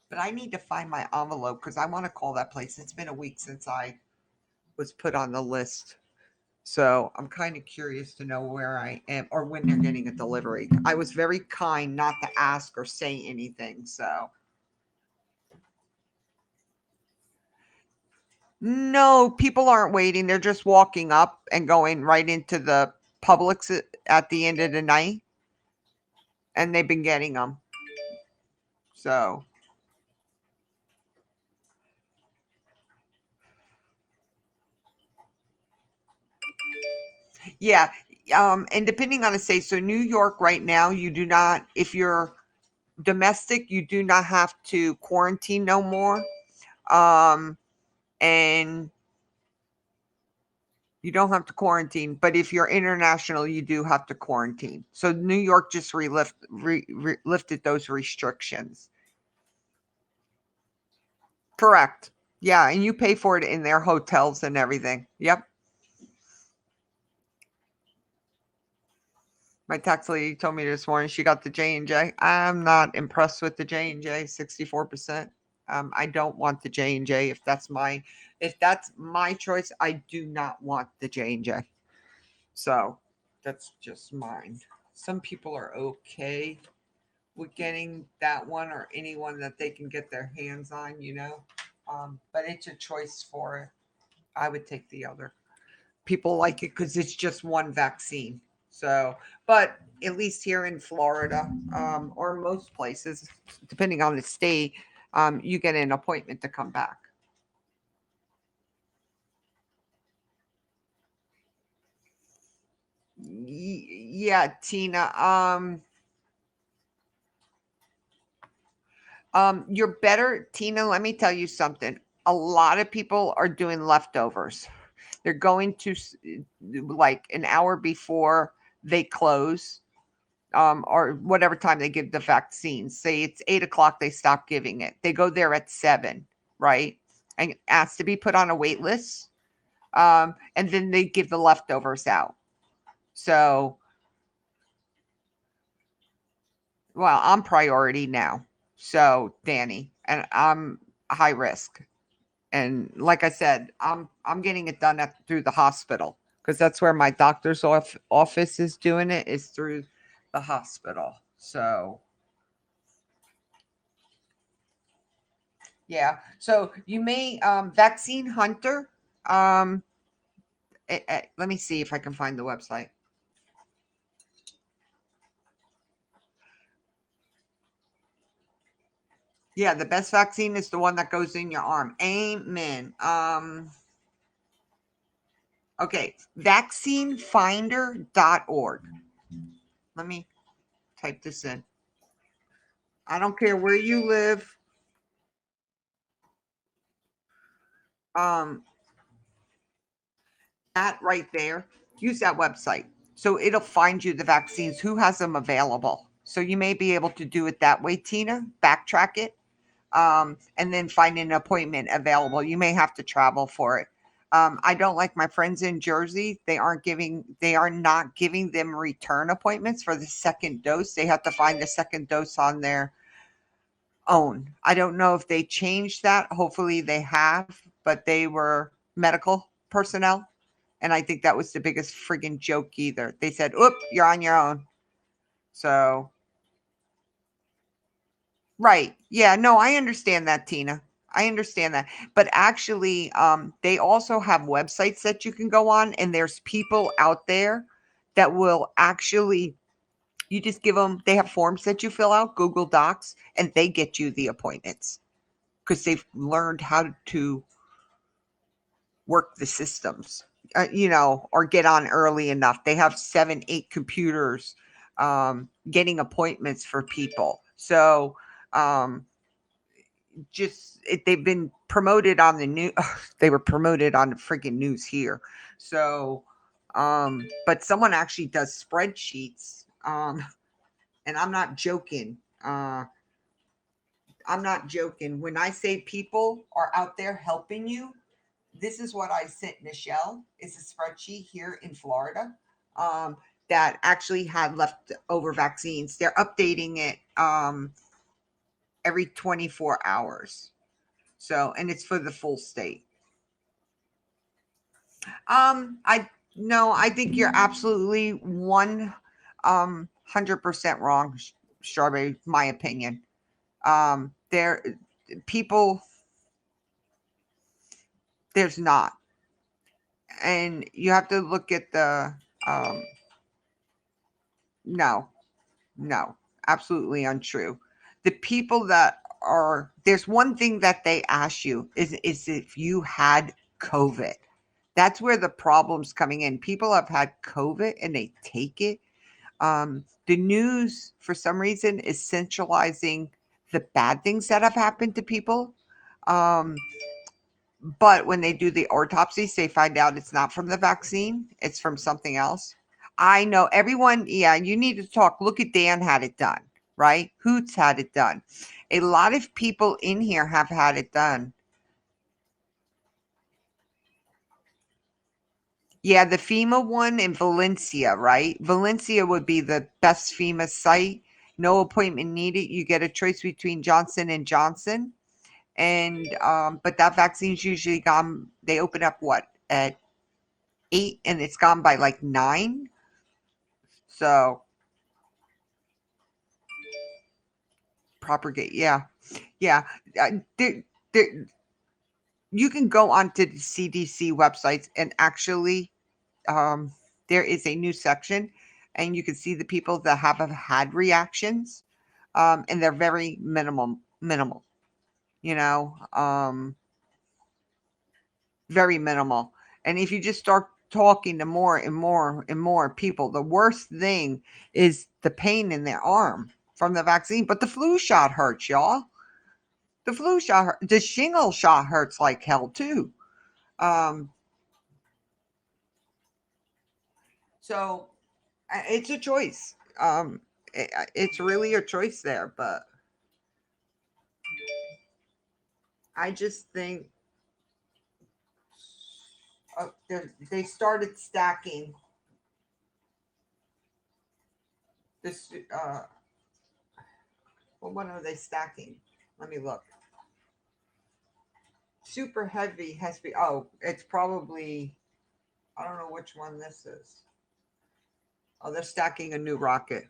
but I need to find my envelope because I want to call that place. It's been a week since I was put on the list. So I'm kind of curious to know where I am or when they're getting a delivery. I was very kind not to ask or say anything. So no, people aren't waiting. They're just walking up and going right into the Publix at the end of the night. And they've been getting them. So yeah. And depending on the state, so New York right now, you do not, if you're domestic, you do not have to quarantine no more. And you don't have to quarantine, but if you're international, you do have to quarantine. So New York just lifted those restrictions. Correct. Yeah, and you pay for it in their hotels and everything. Yep. My tax lady told me this morning she got the J&J. I'm not impressed with the J&J, 64%. I don't want the J&J. If that's my choice, I do not want the J&J. So that's just mine. Some people are okay with getting that one or anyone that they can get their hands on, but it's a choice for it. I would take the other. People like it because it's just one vaccine. So, but at least here in Florida, or most places, depending on the state, you get an appointment to come back. Yeah, Tina. You're better, Tina. Let me tell you something. A lot of people are doing leftovers. They're going to like an hour before they close, or whatever time they give the vaccine. Say it's 8 o'clock, they stop giving it. They go there at 7, right? And ask to be put on a wait list. And then they give the leftovers out. So, well, I'm priority now. So, Danny, and I'm high risk. And like I said, I'm getting it done through the hospital, because that's where my doctor's office is doing it, is through the hospital. So yeah. So you may Vaccine Hunter. Let me see if I can find the website. Yeah, the best vaccine is the one that goes in your arm. Amen. Okay, vaccinefinder.org. Let me type this in. I don't care where you live. That right there, use that website. So it'll find you the vaccines, who has them available. So you may be able to do it that way, Tina, backtrack it, and then find an appointment available. You may have to travel for it. I don't like my friends in Jersey. They are not giving them return appointments for the second dose. They have to find the second dose on their own. I don't know if they changed that. Hopefully they have, but they were medical personnel. And I think that was the biggest friggin' joke either. They said, oop, you're on your own. So, right. Yeah, no, I understand that, Tina. I understand that. But actually, they also have websites that you can go on, and there's people out there that will actually, you just give them, they have forms that you fill out, Google Docs, and they get you the appointments because they've learned how to work the systems, or get on early enough. They have 7, 8 computers getting appointments for people. So they've been promoted on the news. They were promoted on the freaking news here. So, but someone actually does spreadsheets. And I'm not joking. I'm not joking. When I say people are out there helping you, this is what I sent Michelle. It's a spreadsheet here in Florida that actually had leftover vaccines. They're updating it every 24 hours. So, and it's for the full state. I think you're absolutely 100% wrong, Strawberry. My opinion. There, people. There's not, and you have to look at the. No, no, absolutely untrue. The people that there's one thing that they ask you is if you had COVID. That's where the problem's coming in. People have had COVID and they take it. The news, for some reason, is centralizing the bad things that have happened to people. But when they do the autopsies, they find out it's not from the vaccine, it's from something else. I know everyone, yeah, you need to talk. Look at Dan had it done, right? Hoots had it done. A lot of people in here have had it done. Yeah, the FEMA one in Valencia, right? Valencia would be the best FEMA site. No appointment needed. You get a choice between Johnson and Johnson. And but that vaccine's usually gone. They open up at 8 and it's gone by like 9. So propagate, yeah. Uh, there, there, you can go onto the CDC websites and actually there is a new section and you can see the people that have had reactions, and they're very minimal, you know, very minimal. And if you just start talking to more and more and more people, the worst thing is the pain in their arm from the vaccine. But the flu shot hurts, y'all. The flu shot, the shingle shot hurts like hell too. Um, so it's a choice. It's really a choice there, but I just think they started stacking this. Well, what are they stacking? Let me look. Super heavy has to be. Oh, it's probably. I don't know which one this is. Oh, they're stacking a new rocket.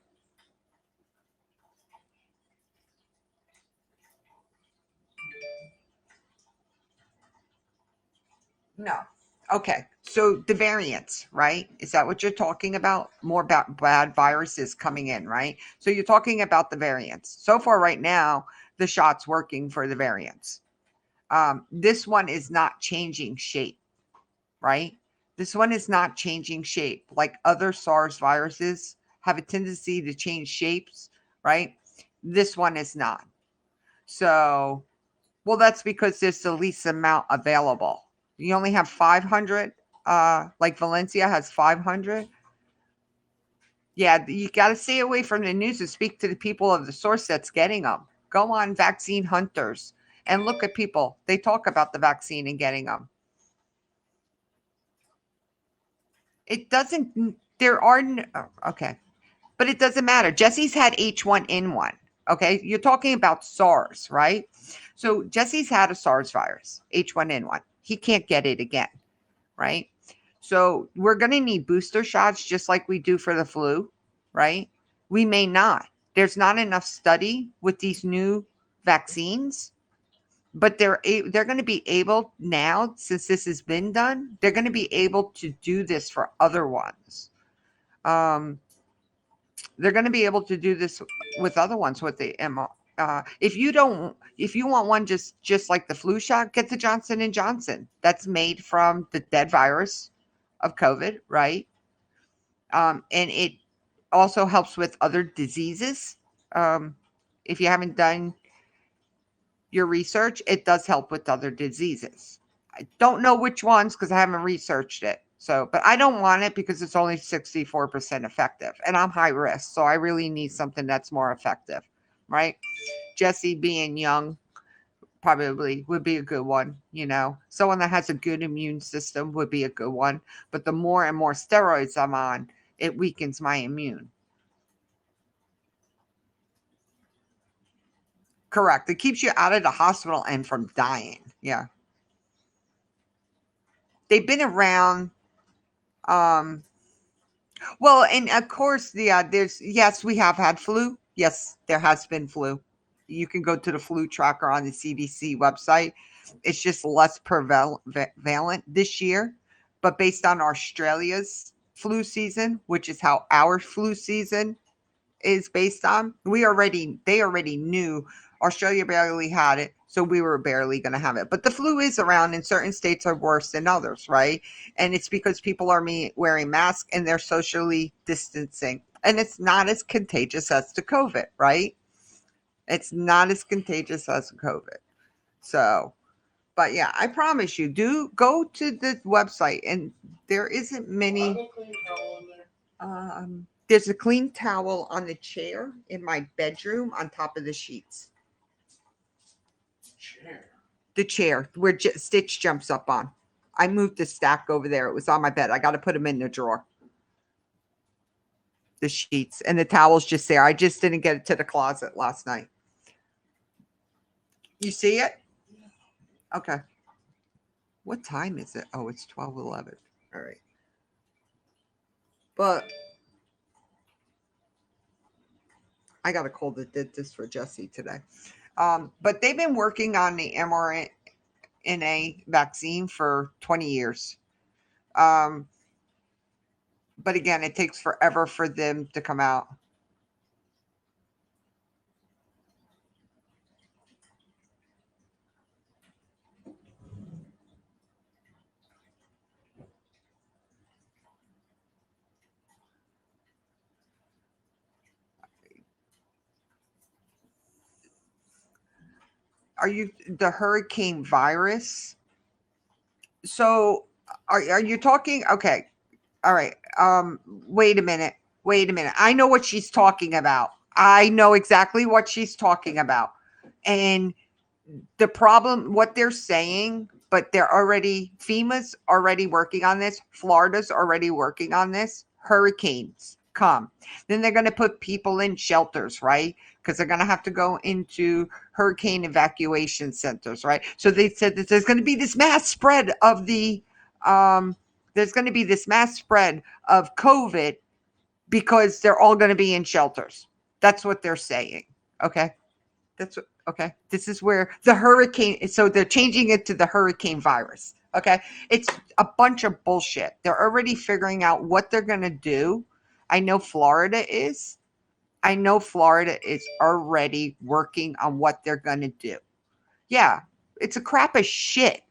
No. Okay. So the variants, right? Is that what you're talking about? More bad viruses coming in, right? So you're talking about the variants. So far, right now, the shots working for the variants. This one is not changing shape, right? This one is not changing shape. Like other SARS viruses have a tendency to change shapes, right? This one is not. So, well, that's because there's the least amount available. You only have 500, like Valencia has 500. Yeah, you got to stay away from the news and speak to the people of the source that's getting them. Go on Vaccine Hunters and look at people. They talk about the vaccine and getting them. It doesn't, okay. But it doesn't matter. Jesse's had H1N1. Okay. You're talking about SARS, right? So Jesse's had a SARS virus, H1N1. He can't get it again, right? So we're going to need booster shots just like we do for the flu, right? We may not. There's not enough study with these new vaccines, but they're going to be able now, since this has been done, they're going to be able to do this for other ones. They're going to be able to do this with other ones with the if you want one just like the flu shot, get the Johnson & Johnson. That's made from the dead virus of COVID, right? And it also helps with other diseases. If you haven't done your research, it does help with other diseases. I don't know which ones because I haven't researched it. So, but I don't want it because it's only 64% effective and I'm high risk. So I really need something that's more effective, right? Jesse being young probably would be a good one. You know, someone that has a good immune system would be a good one. But the more and more steroids I'm on, it weakens my immune. Correct. It keeps you out of the hospital and from dying. Yeah. They've been around. Well, and of course, yes, we have had flu. Yes, there has been flu. You can go to the flu tracker on the CDC website. It's just less prevalent this year, but based on Australia's flu season, which is how our flu season is based on, they already knew Australia barely had it, so we were barely going to have it. But the flu is around, and certain states are worse than others, right? And it's because people are wearing masks and they're socially distancing. And it's not as contagious as the COVID, right? It's not as contagious as COVID. So, but yeah, I promise you, do go to the website, and there isn't many. There's a clean towel on the chair in my bedroom on top of the sheets. The chair where Stitch jumps up on. I moved the stack over there. It was on my bed. I got to put them in the drawer. The sheets and the towels just there. I just didn't get it to the closet last night. You see it? Okay. What time is it? Oh, it's 12:11. All right. But I got a call that did this for Jesse today. But they've been working on the mRNA vaccine for 20 years. But again, it takes forever for them to come out. Are you the hurricane virus? So are you talking? Okay. All right. Wait a minute. I know what she's talking about. I know exactly what she's talking about. And the problem, what they're saying, but FEMA's already working on this. Florida's already working on this. Hurricanes come. Then they're going to put people in shelters, right? Because they're going to have to go into hurricane evacuation centers, right? So they said that there's going to be this mass spread of COVID because they're all going to be in shelters. That's what they're saying. Okay. Okay. This is where the hurricane, so they're changing it to the hurricane virus. Okay. It's a bunch of bullshit. They're already figuring out what they're going to do. I know Florida is. I know Florida is already working on what they're going to do. Yeah, it's a crap of shit.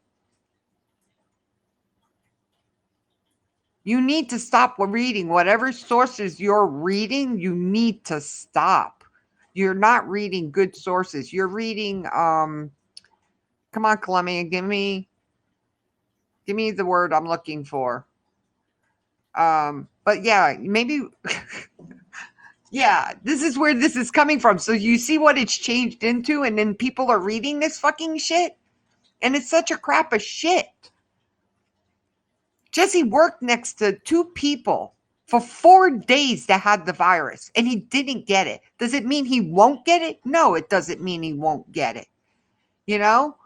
You need to stop reading whatever sources you're reading. You need to stop. You're not reading good sources. You're reading come on, Columbia, give me the word I'm looking for. But yeah, maybe yeah, this is where this is coming from. So you see what it's changed into, and then people are reading this fucking shit, and it's such a crap of shit. Jesse worked next to 2 people for 4 days that had the virus, and he didn't get it. Does it mean he won't get it? No, it doesn't mean he won't get it. You know?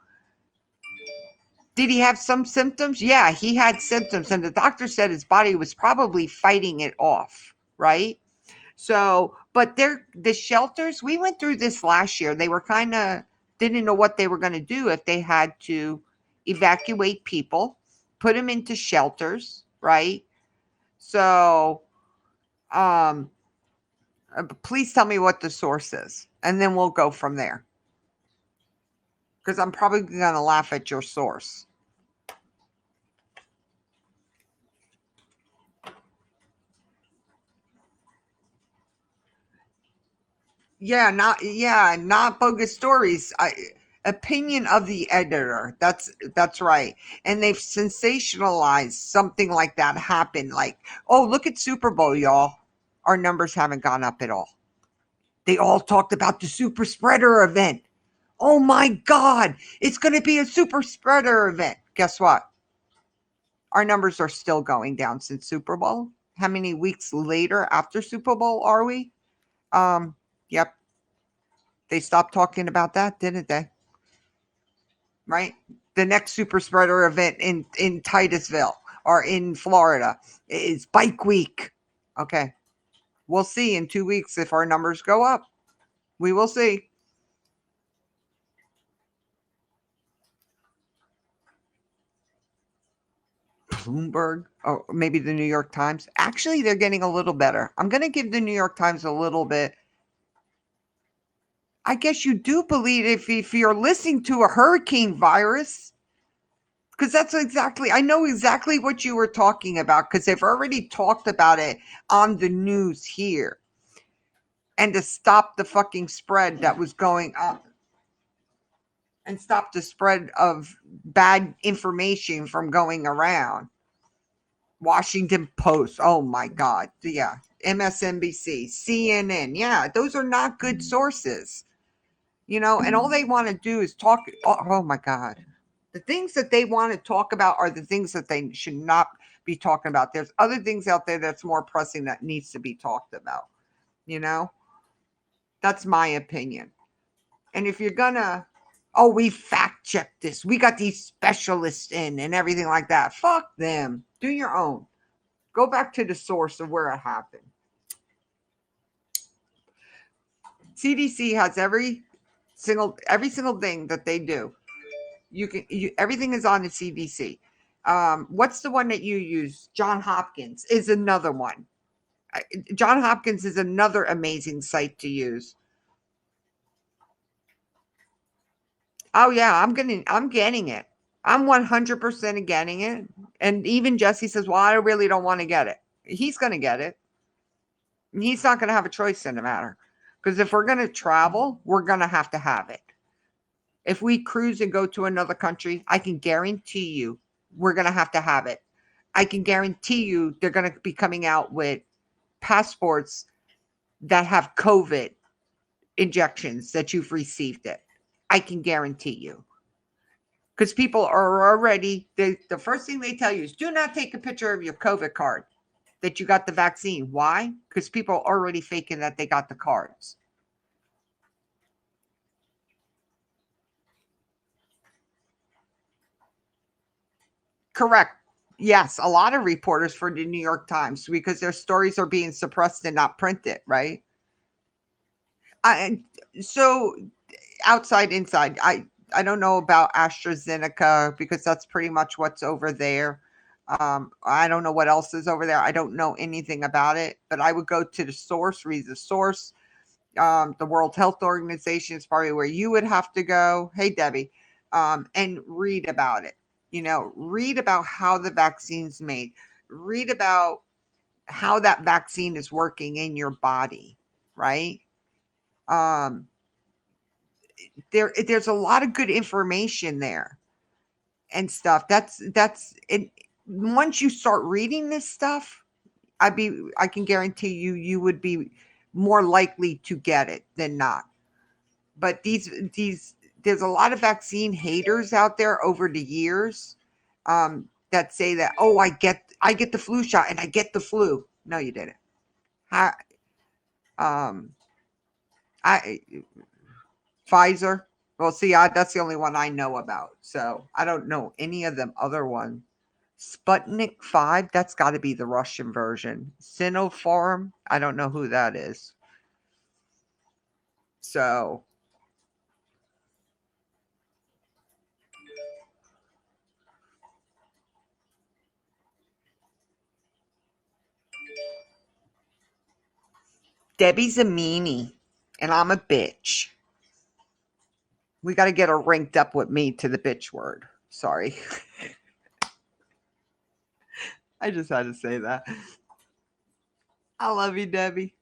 Did he have some symptoms? Yeah, he had symptoms, and the doctor said his body was probably fighting it off, right? So, but the shelters, we went through this last year. They were kind of didn't know what they were going to do if they had to evacuate people, put them into shelters, right? So, please tell me what the source is, and then we'll go from there. Because I'm probably going to laugh at your source. Not bogus stories. Opinion of the editor. That's right. And they've sensationalized something like that happened. Like, oh, look at Super Bowl, y'all. Our numbers haven't gone up at all. They all talked about the super spreader event. Oh my God, it's going to be a super spreader event. Guess what? Our numbers are still going down since Super Bowl. How many weeks later after Super Bowl are we? Yep. They stopped talking about that, didn't they? Right? The next super spreader event in Titusville or in Florida is Bike Week. Okay. We'll see in 2 weeks if our numbers go up. We will see. Bloomberg or maybe the New York Times. Actually, they're getting a little better. I'm going to give the New York Times a little bit. I guess you do believe if you're listening to a hurricane virus, because that's exactly, I know exactly what you were talking about because they've already talked about it on the news here. And to stop the fucking spread that was going on and stop the spread of bad information from going around. Washington Post. Oh my God. Yeah. MSNBC, CNN. Yeah. Those are not good sources, and all they want to do is talk. Oh my God. The things that they want to talk about are the things that they should not be talking about. There's other things out there that's more pressing that needs to be talked about. That's my opinion. And if you're gonna, oh, we fact checked this, we got these specialists in and everything like that. Fuck them. Do your own. Go back to the source of where it happened. CDC has every single thing that they do. Everything is on the CDC. What's the one that you use? John Hopkins is another one. John Hopkins is another amazing site to use. Oh yeah, I'm getting it. I'm 100% getting it. And even Jesse says, well, I really don't want to get it. He's going to get it. He's not going to have a choice in the matter. Because if we're going to travel, we're going to have it. If we cruise and go to another country, I can guarantee you we're going to have it. I can guarantee you they're going to be coming out with passports that have COVID injections that you've received it. I can guarantee you. Because people are already, the first thing they tell you is do not take a picture of your COVID card that you got the vaccine. Why? Because people are already faking that they got the cards. Correct. Yes, a lot of reporters for the New York Times because their stories are being suppressed and not printed, right? So outside, inside, I don't know about AstraZeneca because that's pretty much what's over there. I don't know what else is over there. I don't know anything about it, but I would go to the source, read the source. The World Health Organization is probably where you would have to go. Hey, Debbie, and read about it. Read about how the vaccine's made. Read about how that vaccine is working in your body, right? Um, there's a lot of good information there and stuff. That's it. Once you start reading this stuff, I can guarantee you would be more likely to get it than not. But there's a lot of vaccine haters out there over the years, that say that, oh, I get the flu shot and I get the flu. No, you didn't. I, um, I Pfizer. Well, see, that's the only one I know about. So I don't know any of them other ones. Sputnik 5, that's got to be the Russian version. Sinopharm, I don't know who that is. So Debbie's a meanie and I'm a bitch. We got to get her ranked up with me to the bitch word. Sorry. I just had to say that. I love you, Debbie.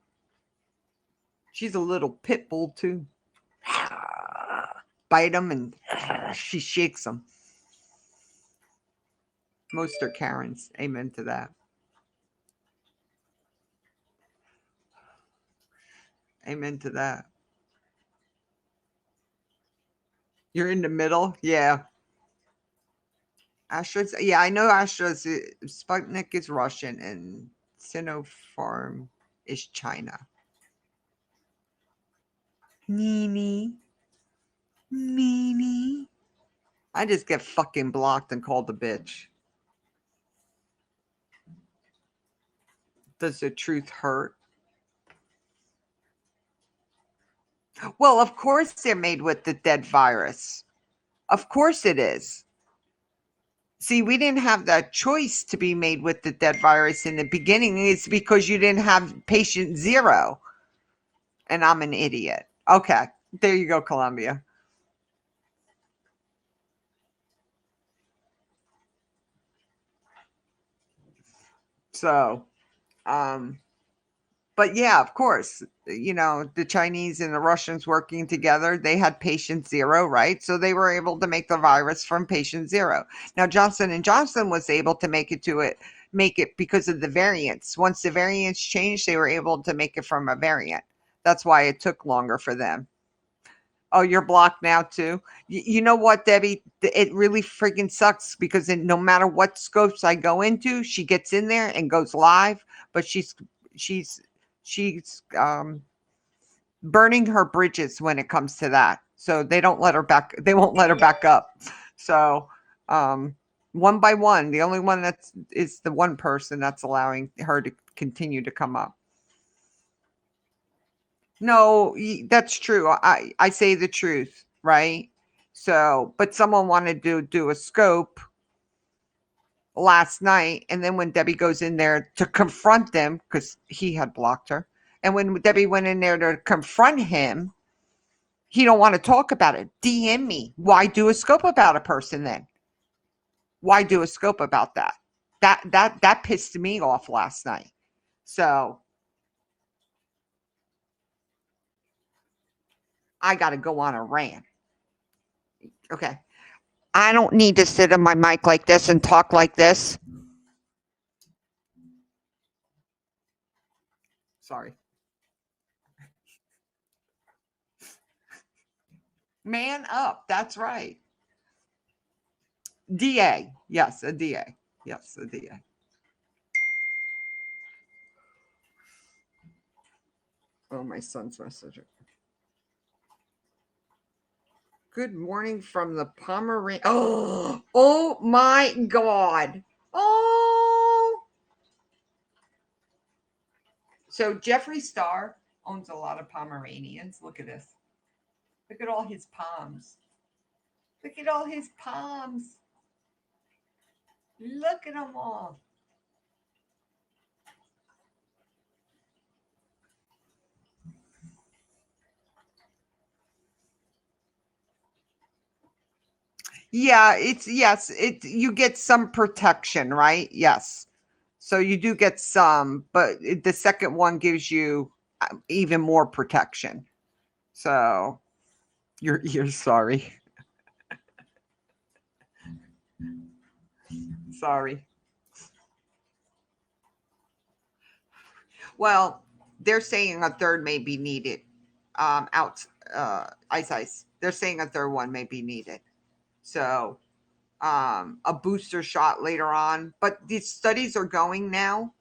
She's a little pit bull, too. Bite them and she shakes them. Most are Karens. Amen to that. Amen to that. You're in the middle? Yeah. Astra's, yeah, I know Astra's, Sputnik is Russian and Sinopharm is China. Meanie. Meanie. I just get fucking blocked and called a bitch. Does the truth hurt? Well, of course they're made with the dead virus. Of course it is. See, we didn't have that choice to be made with the dead virus in the beginning. It's because you didn't have patient zero. And I'm an idiot. Okay. There you go, Columbia. So, but yeah, of course, the Chinese and the Russians working together, they had patient zero, right? So they were able to make the virus from patient zero. Now, Johnson and Johnson was able to make it because of the variants. Once the variants changed, they were able to make it from a variant. That's why it took longer for them. Oh, you're blocked now too. You know what, Debbie? It really freaking sucks because no matter what scopes I go into, she gets in there and goes live, but she's burning her bridges when it comes to that. So they don't let her back. They won't let her back up. So one by one, the only one is the one person that's allowing her to continue to come up. No, that's true. I say the truth, right? So, but someone wanted to do a scope last night, and then when Debbie goes in there to confront them, because he had blocked her, and when Debbie went in there to confront him, he don't want to talk about it. DM me. Why do a scope about a person then? Why do a scope about that? That pissed me off last night. So I got to go on a rant. Okay. I don't need to sit on my mic like this and talk like this. Sorry. Man up. That's right. DA. Yes, a DA. Yes, a DA. Oh, my son's message. Good morning from the Pomeranian. Oh my God. Oh. So Jeffree Star owns a lot of Pomeranians. Look at this. Look at all his palms. Look at all his palms. Look at them all. Yeah, it's yes, you get some protection, right? Yes. So you do get some, but the second one gives you even more protection. So you're sorry. Sorry. Well, they're saying a third may be needed. Out ice. They're saying a third one may be needed. So a booster shot later on. But these studies are going now.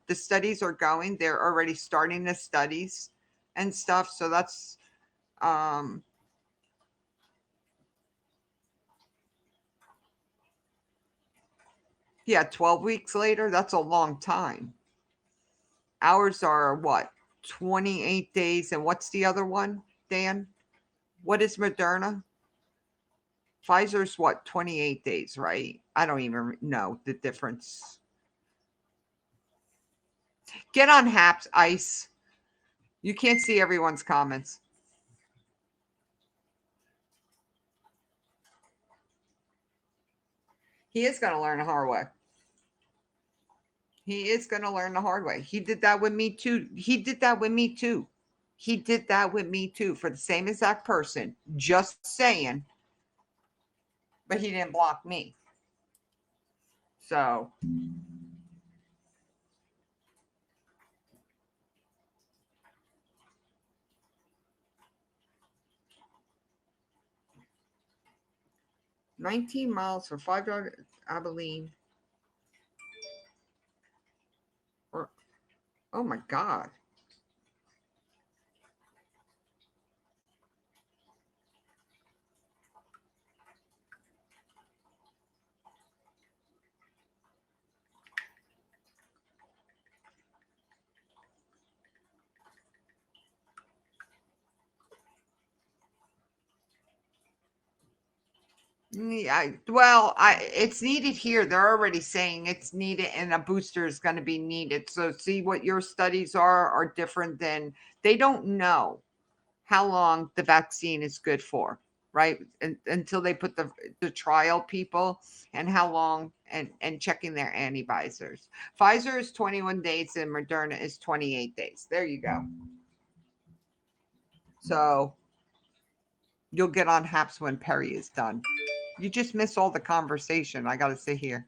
The studies are going. They're already starting the studies and stuff. So that's yeah, 12 weeks later. That's a long time. Ours are what? 28 days. And what's the other one, Dan? What is Moderna? Pfizer's what? 28 days, right? I don't even know the difference. Get on Haps Ice. You can't see everyone's comments. He is going to learn the hard way. He is going to learn the hard way. He did that with me too. He did that with me too. He did that with me too for the same exact person. Just saying. But he didn't block me. So 19 miles for $5 Abilene. Or oh my God. Yeah, well, it's needed here. They're already saying it's needed, and a booster is going to be needed. So, see what your studies are different than they don't know how long the vaccine is good for, right? Until they put the trial people and how long and checking their antibodies. Pfizer is 21 days and Moderna is 28 days. There you go. So you'll get on Haps when Perry is done. You just miss all the conversation. I got to sit here.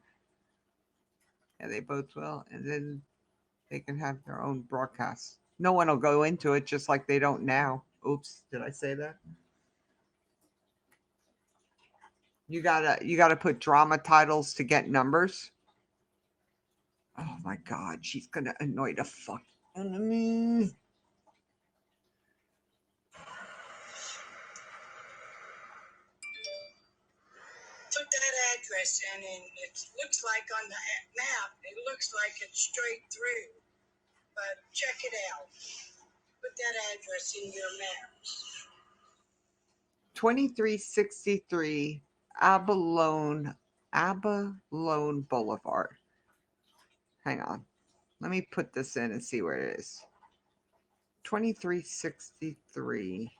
Yeah, they both will. And then they can have their own broadcasts. No one will go into it just like they don't now. Oops, did I say that? You gotta put drama titles to get numbers. Oh my God, she's gonna annoy the fuck out of me. Put that address in, and it looks like on the map, it looks like it's straight through. But check it out. Put that address in your maps. 2363 Abalone Boulevard. Hang on. Let me put this in and see where it is. 2363.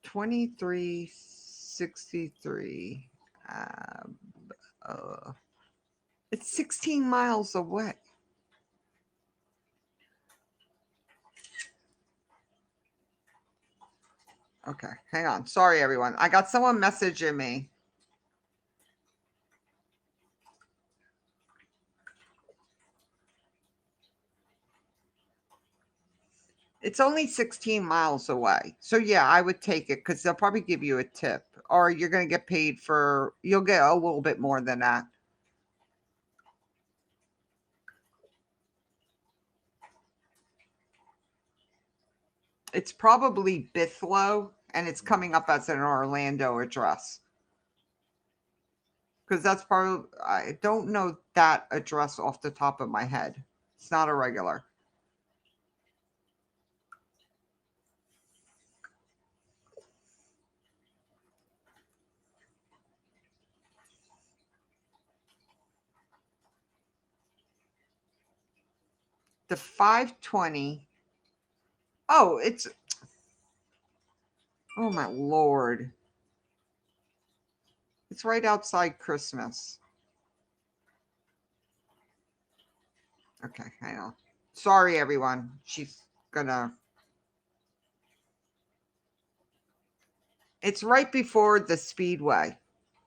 2363. It's 16 miles away. Okay, hang on. Sorry, everyone. I got someone messaging me. It's only 16 miles away. So, yeah, I would take it because they'll probably give you a tip or you're going to get paid for, you'll get a little bit more than that. It's probably Bithlo and it's coming up as an Orlando address. Because that's probably, I don't know that address off the top of my head. It's not a regular. The 520. Oh, it's, oh my Lord. It's right outside Christmas. Okay, hang on. Sorry, everyone. She's gonna. It's right before the Speedway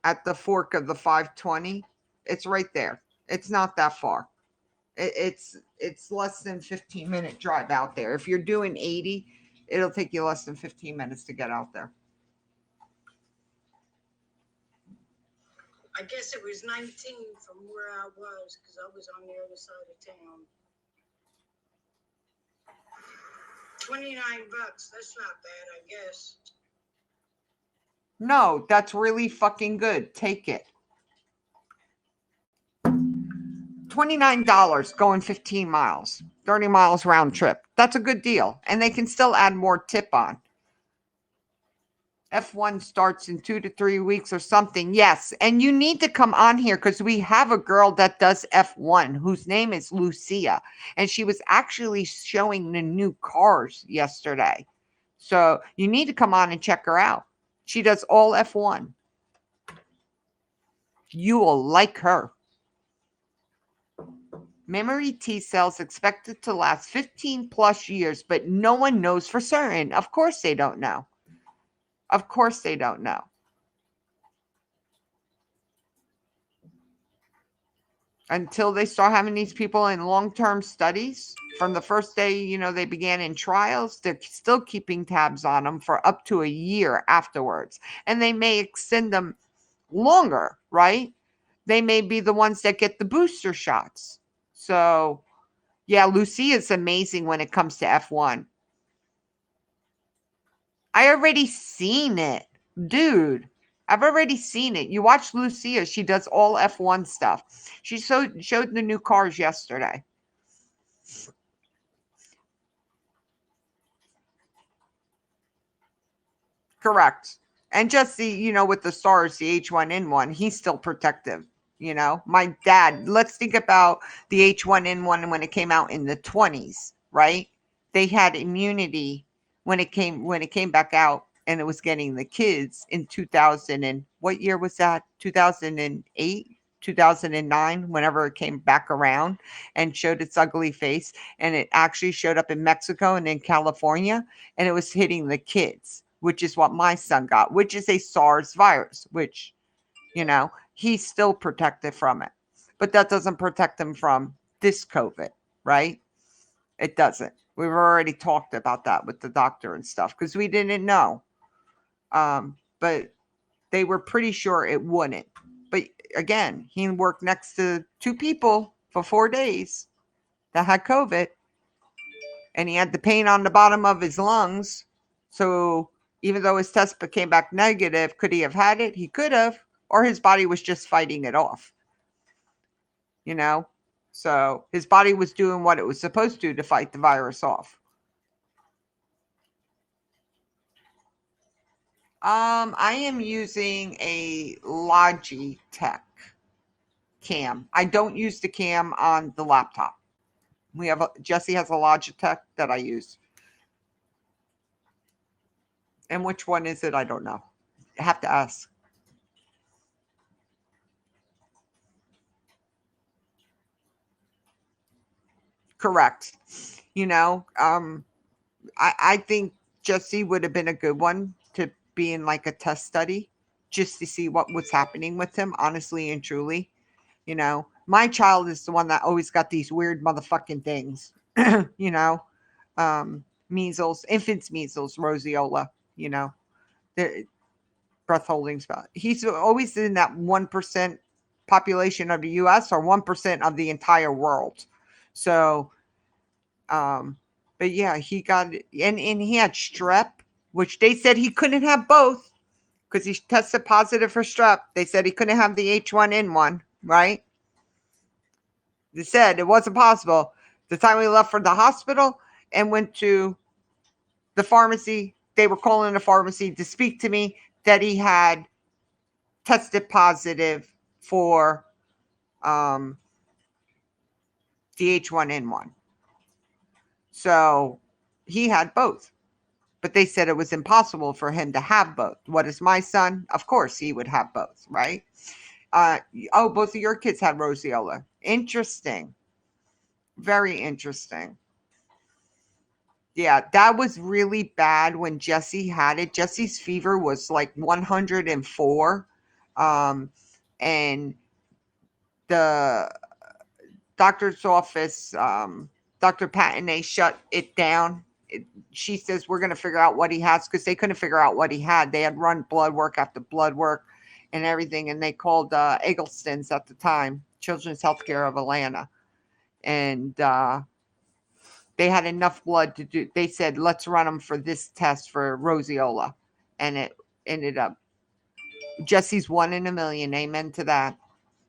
at the fork of the 520. It's right there. It's not that far. It's less than 15-minute drive out there. If you're doing 80, it'll take you less than 15 minutes to get out there. I guess it was 19 from where I was because I was on the other side of town. 29 bucks. That's not bad, I guess. No, that's really fucking good. Take it. $29 going 15 miles, 30 miles round trip. That's a good deal. And they can still add more tip on. F1 starts in 2 to 3 weeks or something. Yes. And you need to come on here because we have a girl that does F1 whose name is Lucia. And she was actually showing the new cars yesterday. So you need to come on and check her out. She does all F1. You will like her. Memory T cells expected to last 15 plus years, but no one knows for certain. Of course they don't know. Of course they don't know. Until they start having these people in long-term studies. From the first day, they began in trials, they're still keeping tabs on them for up to a year afterwards. And they may extend them longer, right? They may be the ones that get the booster shots. So, yeah, Lucia is amazing when it comes to F1. I already seen it. Dude, I've already seen it. You watch Lucia. She does all F1 stuff. She showed the new cars yesterday. Correct. And just with the stars, the H1N1, he's still protective. My dad, let's think about the H1N1 when it came out in the 20s, right? They had immunity when it came back out and it was getting the kids in 2000 and what year was that? 2008, 2009, whenever it came back around and showed its ugly face. And it actually showed up in Mexico and in California and it was hitting the kids, which is what my son got, which is a SARS virus, which, he's still protected from it. But that doesn't protect him from this COVID, right? It doesn't. We've already talked about that with the doctor and stuff because we didn't know. But they were pretty sure it wouldn't. But again, he worked next to 2 people for 4 days that had COVID. And he had the pain on the bottom of his lungs. So even though his test came back negative, could he have had it? He could have. Or his body was just fighting it off. So his body was doing what it was supposed to fight the virus off. I am using a Logitech cam. I don't use the cam on the laptop. Jesse has a Logitech that I use. And which one is it? I don't know. I have to ask. Correct. I think Jesse would have been a good one to be in like a test study just to see what was happening with him, honestly and truly. My child is the one that always got these weird motherfucking things, measles, infant's measles, roseola, the breath holding spell. He's always in that 1% population of the US or 1% of the entire world. So, but yeah, he got and he had strep, which they said he couldn't have both because he tested positive for strep. They said he couldn't have the H1N1, right? They said it wasn't possible. The time we left for the hospital and went to the pharmacy, they were calling the pharmacy to speak to me that he had tested positive for the H1N1. So he had both. But they said it was impossible for him to have both. What is my son? Of course, he would have both, right? Both of your kids had roseola. Interesting. Very interesting. Yeah, that was really bad when Jesse had it. Jesse's fever was like 104. And the doctor's office, Dr. Patton, they shut it down. She says, we're going to figure out what he has, because they couldn't figure out what he had. They had run blood work after blood work and everything. And they called Eggleston's at the time, Children's Healthcare of Atlanta. And they had enough blood to do. They said, let's run them for this test for roseola. And it ended up, Jesse's 1 in a million. Amen to that.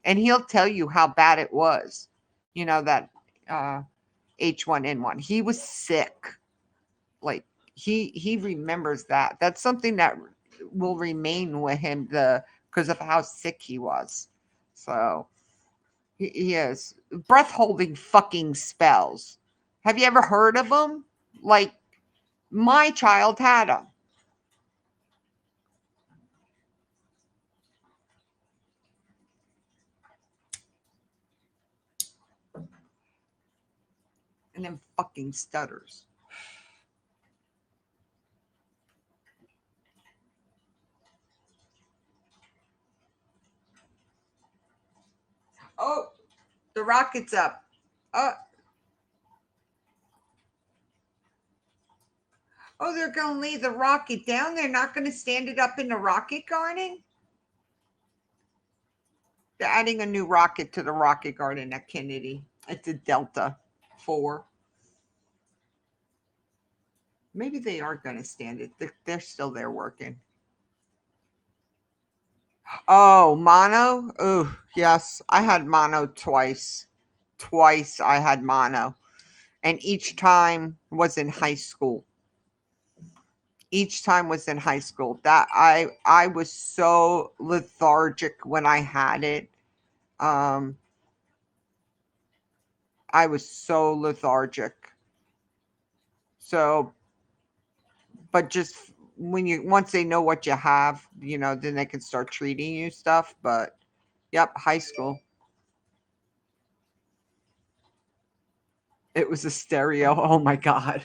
And he'll tell you how bad it was. You know, that H1N1. He was sick. Like, he remembers that. That's something that will remain with him because of how sick he was. So he is breath holding fucking spells. Have you ever heard of them? Like, my child had them. And then fucking stutters. Oh, the rocket's up. Oh, they're going to lay the rocket down. They're not going to stand it up in the rocket garden. They're adding a new rocket to the rocket garden at Kennedy. It's a Delta 4. Maybe they aren't going to stand it. They're still there working. Oh, mono? Oh, yes. I had mono twice. Twice I had mono. And each time was in high school. Each time was in high school. That I was so lethargic when I had it. I was so lethargic. So, but just once they know what you have, then they can start treating you stuff. But yep, high school. It was a stereo. Oh my God.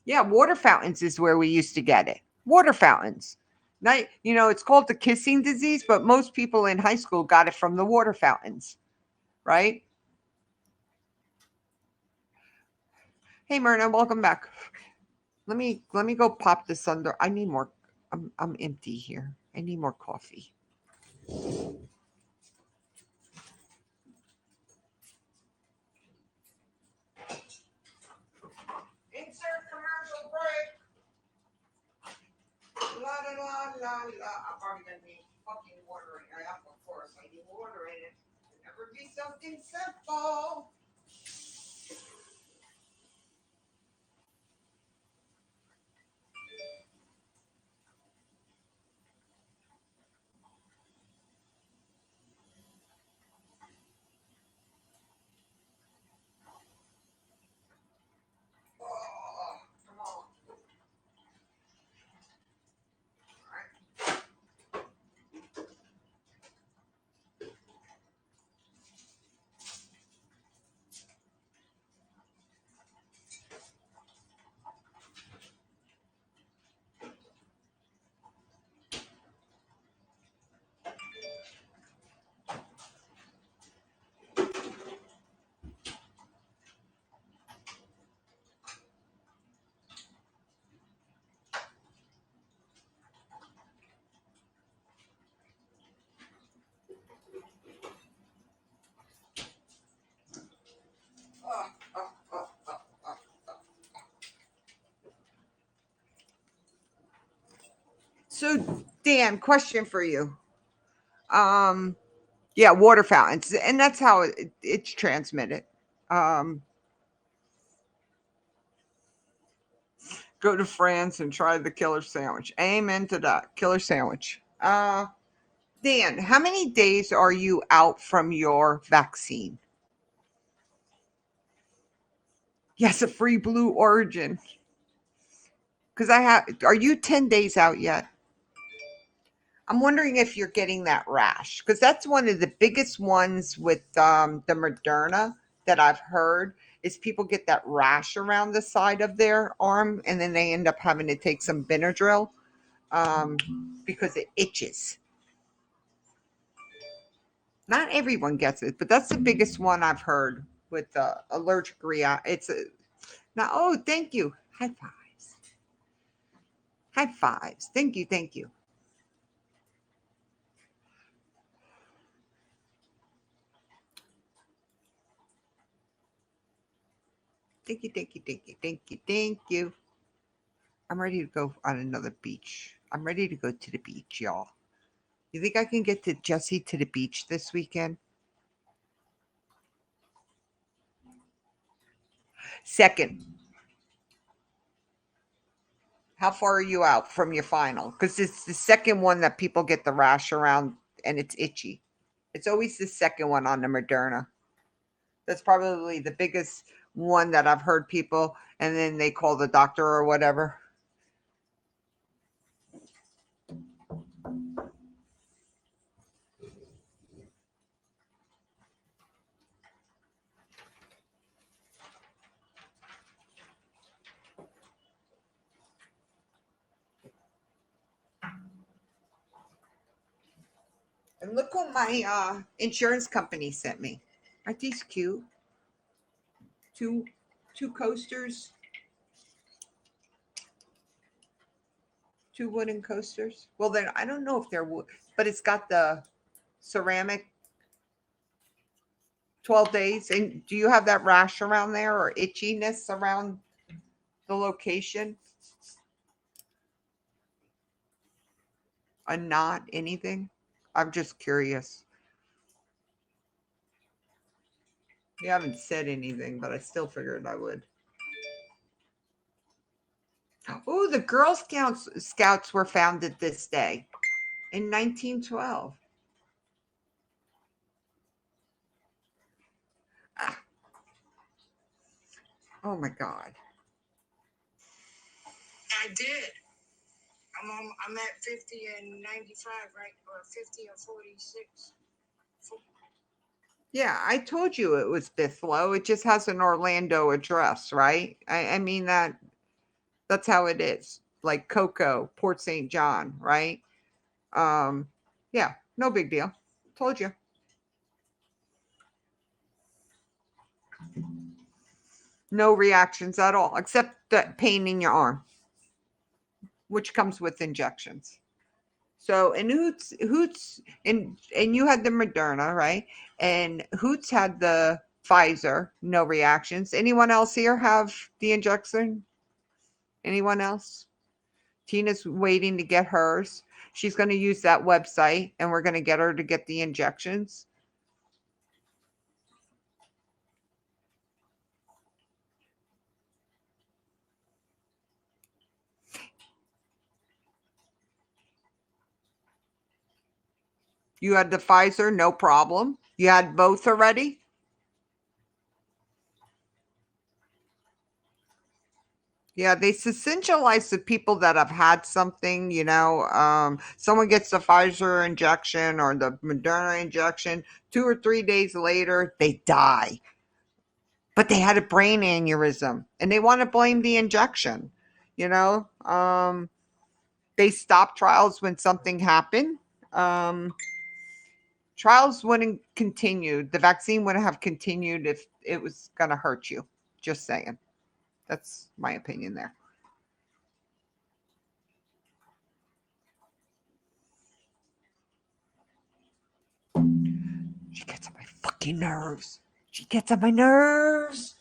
Yeah, water fountains is where we used to get it. Water fountains. Now, it's called the kissing disease, but most people in high school got it from the water fountains, right? Hey, Myrna, welcome back. Let me go pop this under. I need more. I'm empty here. I need more coffee. Insert commercial break. La la la la la. I'm probably gonna need fucking water in it. Of course, I need water in it. It'll never be something simple. Oh, come on. So, Dan, question for you. Yeah, water fountains, and that's how it's transmitted. Go to France and try the killer sandwich. Amen to that. Killer sandwich. Dan, how many days are you out from your vaccine? Yes, a free Blue Origin. Because are you 10 days out yet? I'm wondering if you're getting that rash, because that's one of the biggest ones with the Moderna that I've heard is people get that rash around the side of their arm, and then they end up having to take some Benadryl because it itches. Not everyone gets it, but that's the biggest one I've heard with allergic reaction. Now. Oh, thank you. High fives. High fives. Thank you. Thank you. Thank you, thank you, thank you, thank you, thank you. I'm ready to go on another beach. I'm ready to go to the beach, y'all. You think I can get to Jesse to the beach this weekend? Second. How far are you out from your final? Because it's the second one that people get the rash around and it's itchy. It's always the second one on the Moderna. That's probably the biggest one that I've heard people, and then they call the doctor or whatever. And look what my insurance company sent me. Aren't these cute? Two coasters. Two wooden coasters. Well, then I don't know if they're wood, but it's got the ceramic 12 days. And do you have that rash around there or itchiness around the location? A knot, anything? I'm just curious. You haven't said anything, but I still figured I would. Oh, the Girl Scouts were founded this day in 1912. Ah. Oh my God. I did. I'm at 50 and 95, right? Or 50 or 46. Yeah, I told you it was Bithlow. It just has an Orlando address, right? I mean that's how it is. Like Cocoa, Port St. John, right? Yeah, no big deal. Told you. No reactions at all, except that pain in your arm, which comes with injections. So, and Hoots, and you had the Moderna, right? And Hoots had the Pfizer, no reactions. Anyone else here have the injection? Anyone else? Tina's waiting to get hers. She's going to use that website, and we're going to get her to get the injections. You had the Pfizer, no problem. You had both already? Yeah, they essentialize the people that have had something, someone gets the Pfizer injection or the Moderna injection, 2 or 3 days later, they die. But they had a brain aneurysm and they want to blame the injection. They stop trials when something happened. Trials wouldn't continue. The vaccine wouldn't have continued if it was going to hurt you. Just saying. That's my opinion there. She gets on my fucking nerves. She gets on my nerves.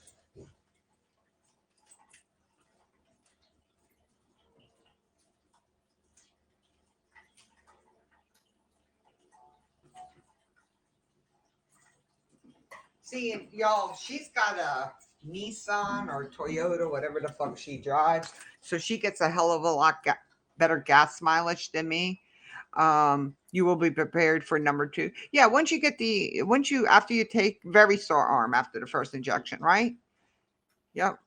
See, and y'all, she's got a Nissan or Toyota, whatever the fuck she drives. So she gets a hell of a lot better gas mileage than me. You will be prepared for number 2. Yeah, after you take very sore arm after the first injection, right? Yep.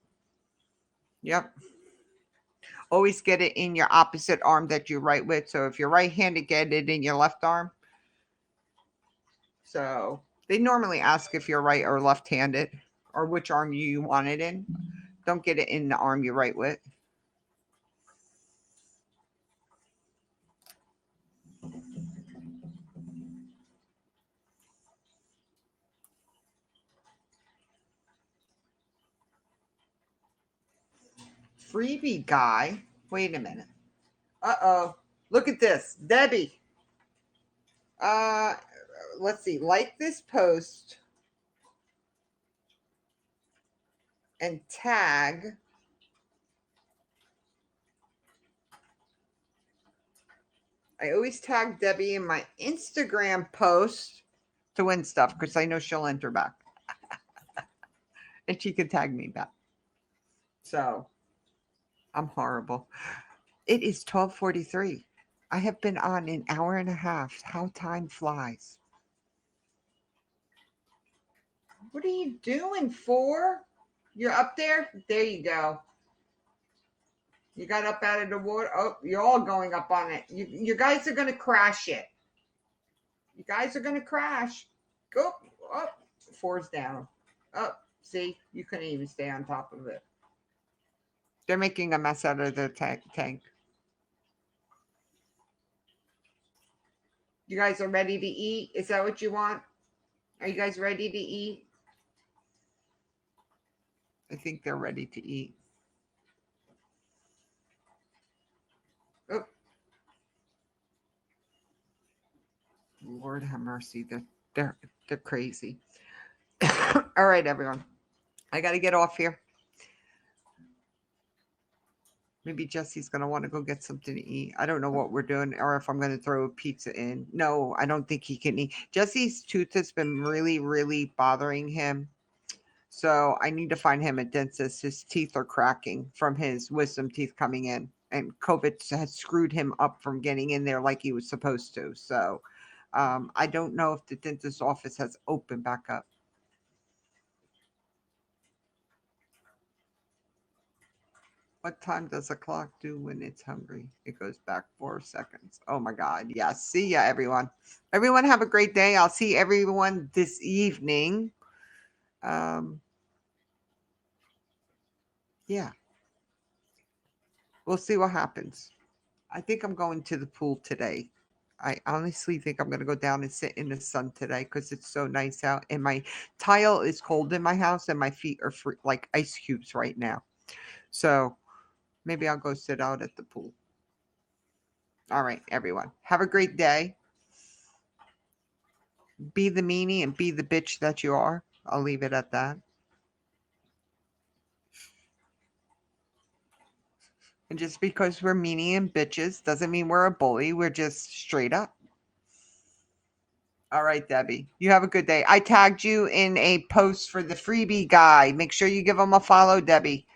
always get it in your opposite arm that you write with. So if you're right-handed, get it in your left arm. So they normally ask if you're right or left-handed or which arm you want it in. Don't get it in the arm you write with. Freebie guy. Wait a minute. Uh-oh. Look at this. Debbie. Let's see. Like this post and tag I always tag Debbie in my Instagram post to win stuff because I know she'll enter back. And she can tag me back. So I'm horrible. It is 12:43. I have been on an hour and a half. How time flies. What are you doing, for? You're up there? There you go. You got up out of the water. Oh, you're all going up on it. You guys are going to crash it. You guys are going to crash. Go up. 4's down. Up. See, you couldn't even stay on top of it. They're making a mess out of their tank. You guys are ready to eat? Is that what you want? Are you guys ready to eat? I think they're ready to eat. Oh. Lord have mercy. They're crazy. All right, everyone. I got to get off here. Maybe Jesse's going to want to go get something to eat. I don't know what we're doing or if I'm going to throw a pizza in. No, I don't think he can eat. Jesse's tooth has been really, really bothering him. So I need to find him a dentist. His teeth are cracking from his wisdom teeth coming in. And COVID has screwed him up from getting in there like he was supposed to. So I don't know if the dentist's office has opened back up. What time does a clock do when it's hungry? It goes back 4 seconds. Oh my God. Yeah. See ya, everyone. Everyone have a great day. I'll see everyone this evening. Yeah. We'll see what happens. I think I'm going to the pool today. I honestly think I'm going to go down and sit in the sun today because it's so nice out. And my tile is cold in my house and my feet are like ice cubes right now. So maybe I'll go sit out at the pool. All right, everyone. Have a great day. Be the meanie and be the bitch that you are. I'll leave it at that. And just because we're meanie and bitches doesn't mean we're a bully. We're just straight up. All right, Debbie. You have a good day. I tagged you in a post for the freebie guy. Make sure you give him a follow, Debbie.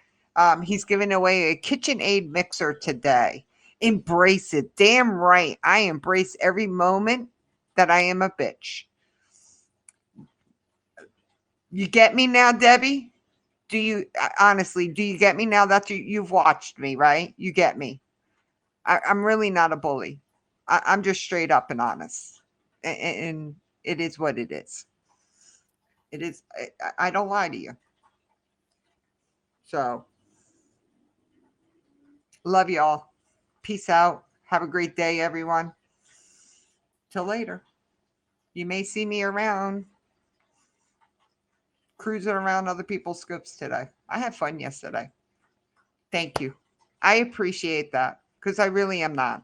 He's giving away a KitchenAid mixer today. Embrace it. Damn right. I embrace every moment that I am a bitch. You get me now, Debbie? Do you honestly, do you get me now that you've watched me, right? You get me. I'm really not a bully. I'm just straight up and honest. And it is what it is. It is. I don't lie to you. So, love y'all. Peace out. Have a great day, everyone. Till later. You may see me around cruising around other people's scoops today. I had fun yesterday. Thank you. I appreciate that because I really am not.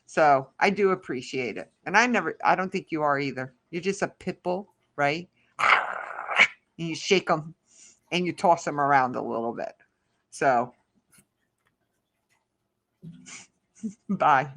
So I do appreciate it. And I don't think you are either. You're just a pit bull, right? And you shake them and you toss them around a little bit. So, bye.